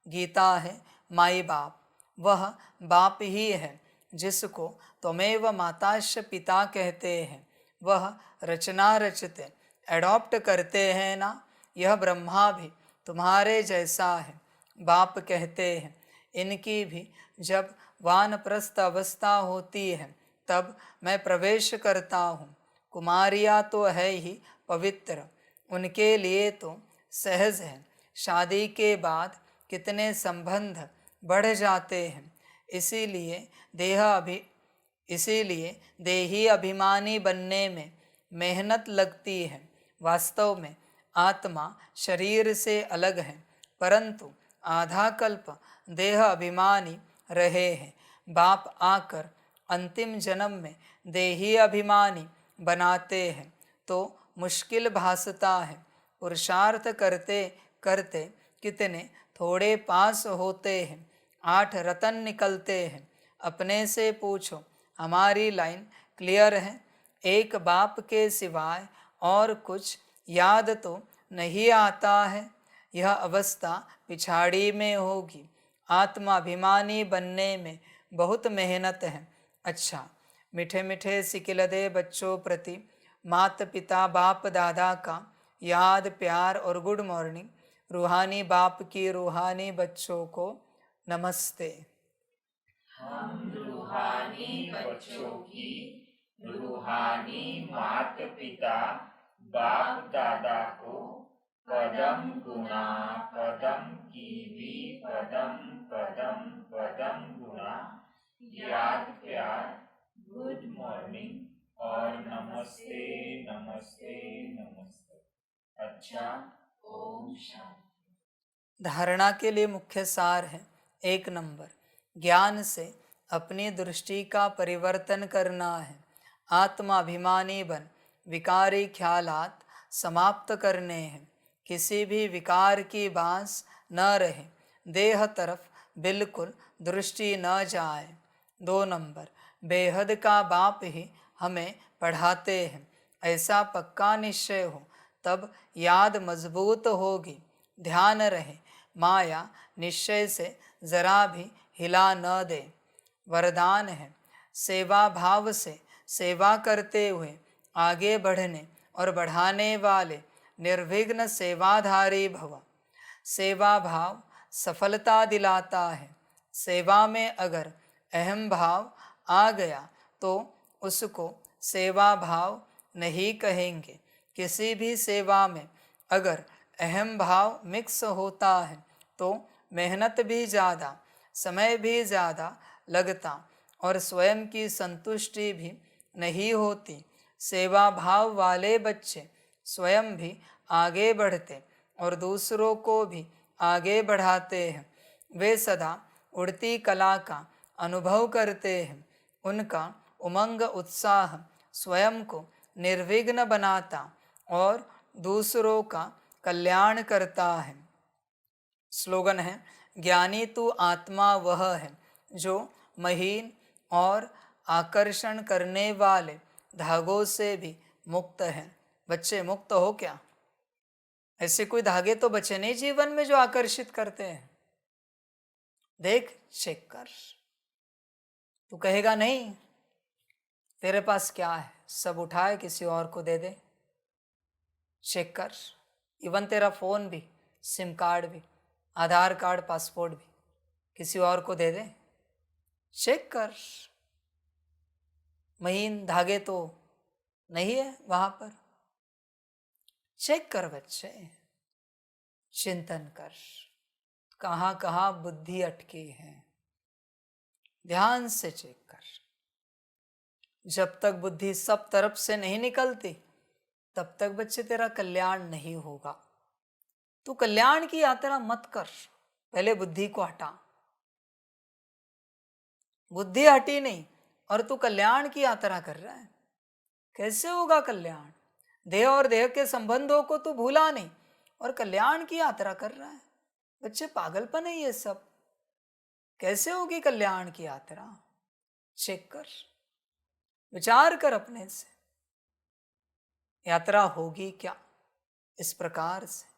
गीता है माई बाप, वह बाप ही है जिसको त्वमेव माताश्च पिता कहते हैं। वह रचना रचते एडॉप्ट करते हैं ना। यह ब्रह्मा भी तुम्हारे जैसा है, बाप कहते हैं। इनकी भी जब वानप्रस्थ अवस्था होती है तब मैं प्रवेश करता हूँ। कुमारियाँ तो है ही पवित्र, उनके लिए तो सहज है। शादी के बाद कितने संबंध बढ़ जाते हैं। इसीलिए देही अभिमानी बनने में मेहनत लगती है। वास्तव में आत्मा शरीर से अलग है, परंतु आधा कल्प देह अभिमानी रहे हैं। बाप आकर अंतिम जन्म में देही अभिमानी बनाते हैं तो मुश्किल भासता है। पुरुषार्थ करते करते कितने थोड़े पास होते हैं, 8 रतन निकलते हैं। अपने से पूछो, हमारी लाइन क्लियर है? एक बाप के सिवाय और कुछ याद तो नहीं आता है। यह अवस्था पिछाड़ी में होगी। आत्माभिमानी बनने में बहुत मेहनत है। अच्छा, मीठे मीठे सिकिलदे बच्चों प्रति माता पिता बाप दादा का याद प्यार और गुड मॉर्निंग। रूहानी बाप की रूहानी बच्चों को नमस्ते। हम रूहानी बच्चों की रूहानी माता पिता बाप दादा को पदम गुणा पदम की भी पदम पदम पदम गुणा याद प्यार गुड मॉर्निंग और नमस्ते नमस्ते नमस्ते। अच्छा, ओम शांति। धारणा के लिए मुख्य सार है। 1 नंबर, ज्ञान से अपनी दृष्टि का परिवर्तन करना है। आत्माभिमानी बन विकारी ख्यालात समाप्त करने हैं। किसी भी विकार की बांस न रहे, देह तरफ बिल्कुल दृष्टि न जाए। 2 नंबर, बेहद का बाप ही हमें पढ़ाते हैं, ऐसा पक्का निश्चय हो तब याद मजबूत होगी। ध्यान रहे माया निश्चय से जरा भी हिला न दे। वरदान है सेवा भाव से सेवा करते हुए आगे बढ़ने और बढ़ाने वाले निर्विघ्न सेवाधारी भव। सेवा भाव सफलता दिलाता है। सेवा में अगर अहम भाव आ गया तो उसको सेवा भाव नहीं कहेंगे। किसी भी सेवा में अगर अहम भाव मिक्स होता है तो मेहनत भी ज़्यादा, समय भी ज़्यादा लगता और स्वयं की संतुष्टि भी नहीं होती। सेवा भाव वाले बच्चे स्वयं भी आगे बढ़ते और दूसरों को भी आगे बढ़ाते हैं। वे सदा उड़ती कला का अनुभव करते हैं। उनका उमंग उत्साह स्वयं को निर्विघ्न बनाता और दूसरों का कल्याण करता है। स्लोगन है, ज्ञानी तू आत्मा वह है जो महीन और आकर्षण करने वाले धागों से भी मुक्त है। बच्चे मुक्त हो क्या? ऐसे कोई धागे तो बचे नहीं जीवन में जो आकर्षित करते हैं। देख, चेक कर। तू कहेगा नहीं, तेरे पास क्या है, सब उठाए किसी और को दे दे। चेक कर, इवन तेरा फोन भी, सिम कार्ड भी, आधार कार्ड, पासपोर्ट भी किसी और को दे दे। चेक कर, महीन धागे तो नहीं है वहां पर। चेक कर बच्चे, चिंतन कर, कहाँ कहाँ बुद्धि अटकी है, ध्यान से चेक कर। जब तक बुद्धि सब तरफ से नहीं निकलती तब तक बच्चे तेरा कल्याण नहीं होगा। तू कल्याण की यात्रा मत कर, पहले बुद्धि को हटा। बुद्धि हटी नहीं और तू कल्याण की यात्रा कर रहा है, कैसे होगा कल्याण? देह और देह के संबंधों को तू भूला नहीं और कल्याण की यात्रा कर रहा है। बच्चे पागलपन है ये सब, कैसे होगी कल्याण की यात्रा? चेक कर, विचार कर अपने से, यात्रा होगी क्या? इस प्रकार से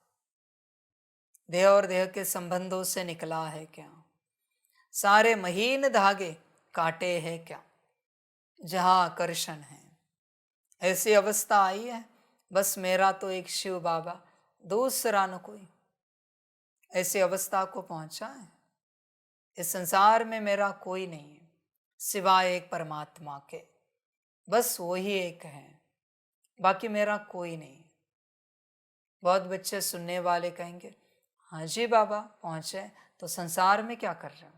देह और देह के संबंधों से निकला है क्या? सारे महीन धागे काटे हैं क्या जहां आकर्षण है? ऐसी अवस्था आई है, बस मेरा तो एक शिव बाबा, दूसरा न कोई। ऐसी अवस्था को पहुंचा है, इस संसार में मेरा कोई नहीं है सिवाय एक परमात्मा के, बस वो ही एक है, बाकी मेरा कोई नहीं। बहुत बच्चे सुनने वाले कहेंगे, हाँ जी बाबा पहुंचे, तो संसार में क्या कर रहे हो?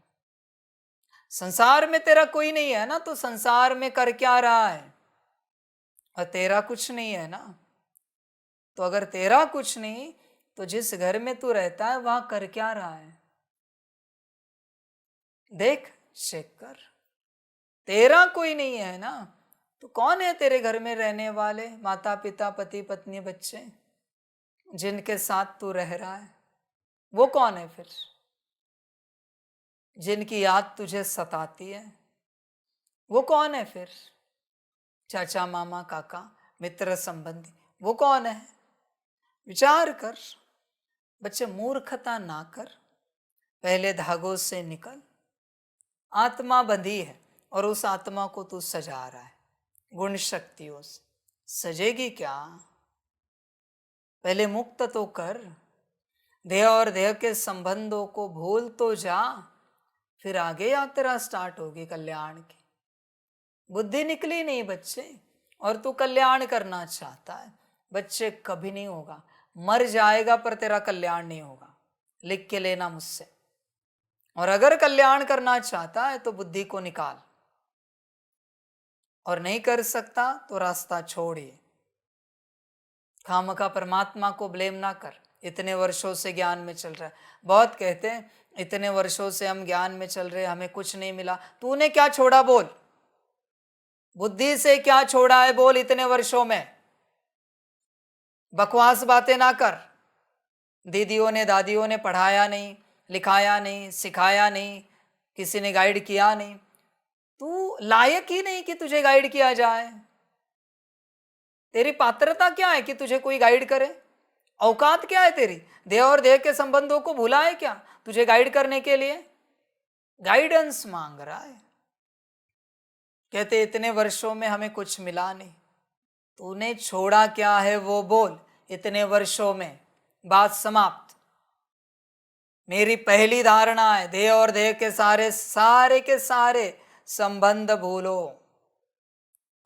संसार में तेरा कोई नहीं है ना, तो संसार में कर क्या रहा है? और तेरा कुछ नहीं है ना, तो अगर तेरा कुछ नहीं तो जिस घर में तू रहता है वहां कर क्या रहा है? देख, चेक कर, तेरा कोई नहीं है ना, तो कौन है तेरे घर में रहने वाले? माता पिता, पति पत्नी, बच्चे जिनके साथ तू रह रहा है, वो कौन है फिर? जिनकी याद तुझे सताती है, वो कौन है फिर? चाचा, मामा, काका, मित्र, संबंधी, वो कौन है? विचार कर बच्चे, मूर्खता ना कर, पहले धागों से निकल। आत्मा बंधी है और उस आत्मा को तू सजा रहा है गुण शक्तियों से। सजेगी क्या? पहले मुक्त तो कर, देह और देह के संबंधों को भूल तो जा, फिर आगे यात्रा स्टार्ट होगी कल्याण की। बुद्धि निकली नहीं बच्चे, और तू कल्याण करना चाहता है। बच्चे कभी नहीं होगा, मर जाएगा पर तेरा कल्याण नहीं होगा, लिख के लेना मुझसे। और अगर कल्याण करना चाहता है तो बुद्धि को निकाल, और नहीं कर सकता तो रास्ता छोड़िए। खामखा परमात्मा को ब्लेम ना कर, इतने वर्षों से ज्ञान में चल रहा है। बहुत कहते हैं इतने वर्षों से हम ज्ञान में चल रहे, हमें कुछ नहीं मिला। तूने क्या छोड़ा बोल, बुद्धि से क्या छोड़ा है बोल इतने वर्षों में। बकवास बातें ना कर, दीदियों ने दादियों ने पढ़ाया नहीं, लिखाया नहीं, सिखाया नहीं, किसी ने गाइड किया नहीं, तू लायक ही नहीं कि तुझे गाइड किया जाए। तेरी पात्रता क्या है कि तुझे कोई गाइड करे? औकात क्या है तेरी? देह और देह के संबंधों को भूला है क्या तुझे गाइड करने के लिए? गाइडेंस मांग रहा है। कहते इतने वर्षों में हमें कुछ मिला नहीं, तूने छोड़ा क्या है वो बोल। इतने वर्षों में बात समाप्त। मेरी पहली धारणा है देह और देह के सारे के सारे संबंध भूलो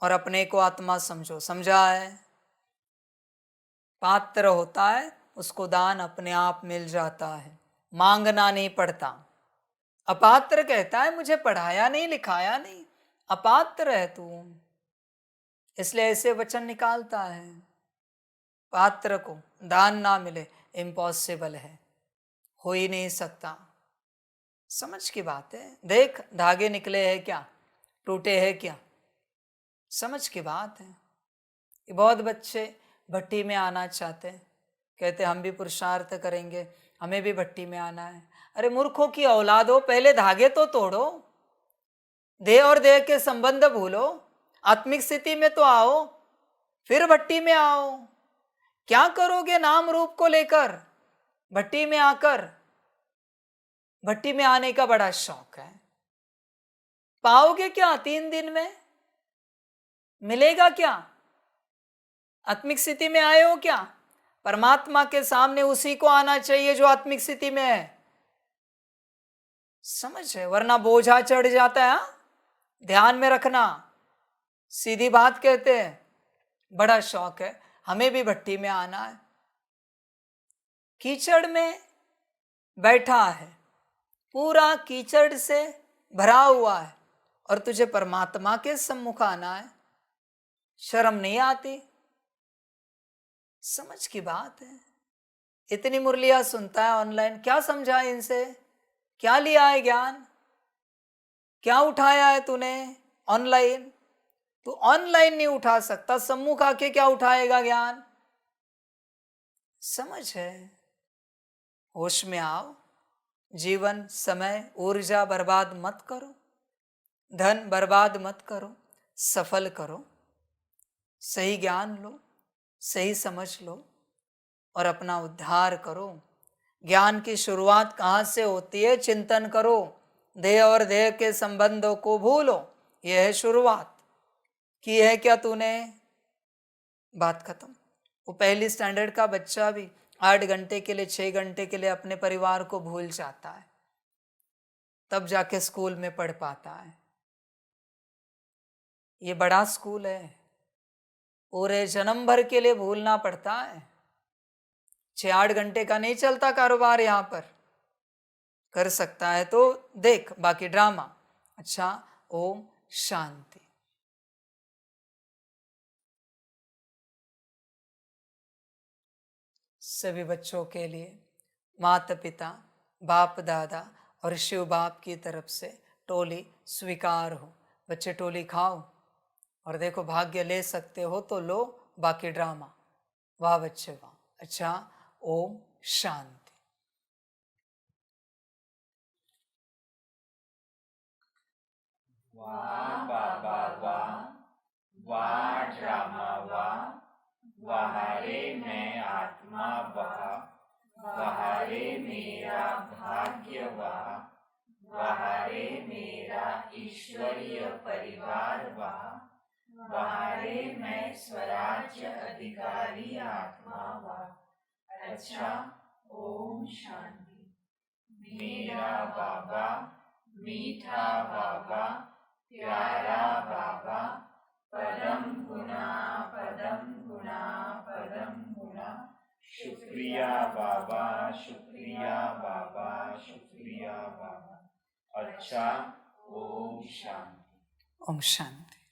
और अपने को आत्मा समझो। समझा है? पात्र होता है उसको दान अपने आप मिल जाता है, मांगना नहीं पड़ता। अपात्र कहता है मुझे पढ़ाया नहीं, लिखाया नहीं, अपात्र है तू, इसलिए ऐसे वचन निकालता है। पात्र को दान ना मिले इम्पॉसिबल है, हो ही नहीं सकता। समझ की बात है। देख धागे निकले हैं क्या, टूटे हैं क्या, समझ की बात है। बहुत बच्चे भट्टी में आना चाहते हैं, कहते हम भी पुरुषार्थ करेंगे, हमें भी भट्टी में आना है। अरे मूर्खों की औलाद हो, पहले धागे तो तोड़ो, देह और देह के संबंध भूलो, आत्मिक स्थिति में तो आओ, फिर भट्टी में आओ। क्या करोगे नाम रूप को लेकर भट्टी में आकर? भट्टी में आने का बड़ा शौक है, पाओगे क्या 3 दिन में? मिलेगा क्या? आत्मिक स्थिति में आए हो क्या? परमात्मा के सामने उसी को आना चाहिए जो आत्मिक स्थिति में है। समझ है? वरना बोझा चढ़ जाता है। हाँ? ध्यान में रखना, सीधी बात कहते हैं। बड़ा शौक है, हमें भी भट्टी में आना है। कीचड़ में बैठा है, पूरा कीचड़ से भरा हुआ है, और तुझे परमात्मा के सम्मुख आना है, शर्म नहीं आती? समझ की बात है। इतनी मुरलियां सुनता है ऑनलाइन, क्या समझा है इनसे? क्या लिया है ज्ञान? क्या उठाया है तूने ऑनलाइन? तू ऑनलाइन नहीं उठा सकता, सम्मुख आके क्या उठाएगा ज्ञान? समझ है? होश में आओ। जीवन, समय, ऊर्जा बर्बाद मत करो, धन बर्बाद मत करो, सफल करो। सही ज्ञान लो, सही समझ लो और अपना उद्धार करो। ज्ञान की शुरुआत कहाँ से होती है? चिंतन करो, देह और देह के संबंधों को भूलो, यह है शुरुआत। की है क्या तूने? बात खत्म। वो पहली स्टैंडर्ड का बच्चा भी 8 घंटे के लिए, 6 घंटे के लिए अपने परिवार को भूल जाता है, तब जाके स्कूल में पढ़ पाता है। ये बड़ा स्कूल है, पूरे जन्म भर के लिए भूलना पड़ता है। 6-8 घंटे का नहीं चलता कारोबार यहाँ पर। कर सकता है तो देख, बाकी ड्रामा। अच्छा, ओम शांति। सभी बच्चों के लिए माता पिता, बाप दादा और शिव बाप की तरफ से टोली स्वीकार हो। बच्चे टोली खाओ और देखो, भाग्य ले सकते हो तो लो, बाकी ड्रामा। वाह बच्चे वाह। अच्छा, ओम शांति। वाह बाबा वाह, वाह ड्रामा वाह, वहारे मैं आत्मा वाह, वहारे मेरा भाग्य वाह, वहारे मेरा ईश्वरीय परिवार वाह, वहारे मैं स्वराज्य अधिकारी आत्मा वाह। अच्छा, ओम शांति। मेरा बाबा, मीठा बाबा, प्यारा बाबा, पदम गुना पदम गुना पदम गुना। शुक्रिया बाबा, शुक्रिया बाबा, शुक्रिया बाबा। अच्छा, ओम शांति। ओम शांति।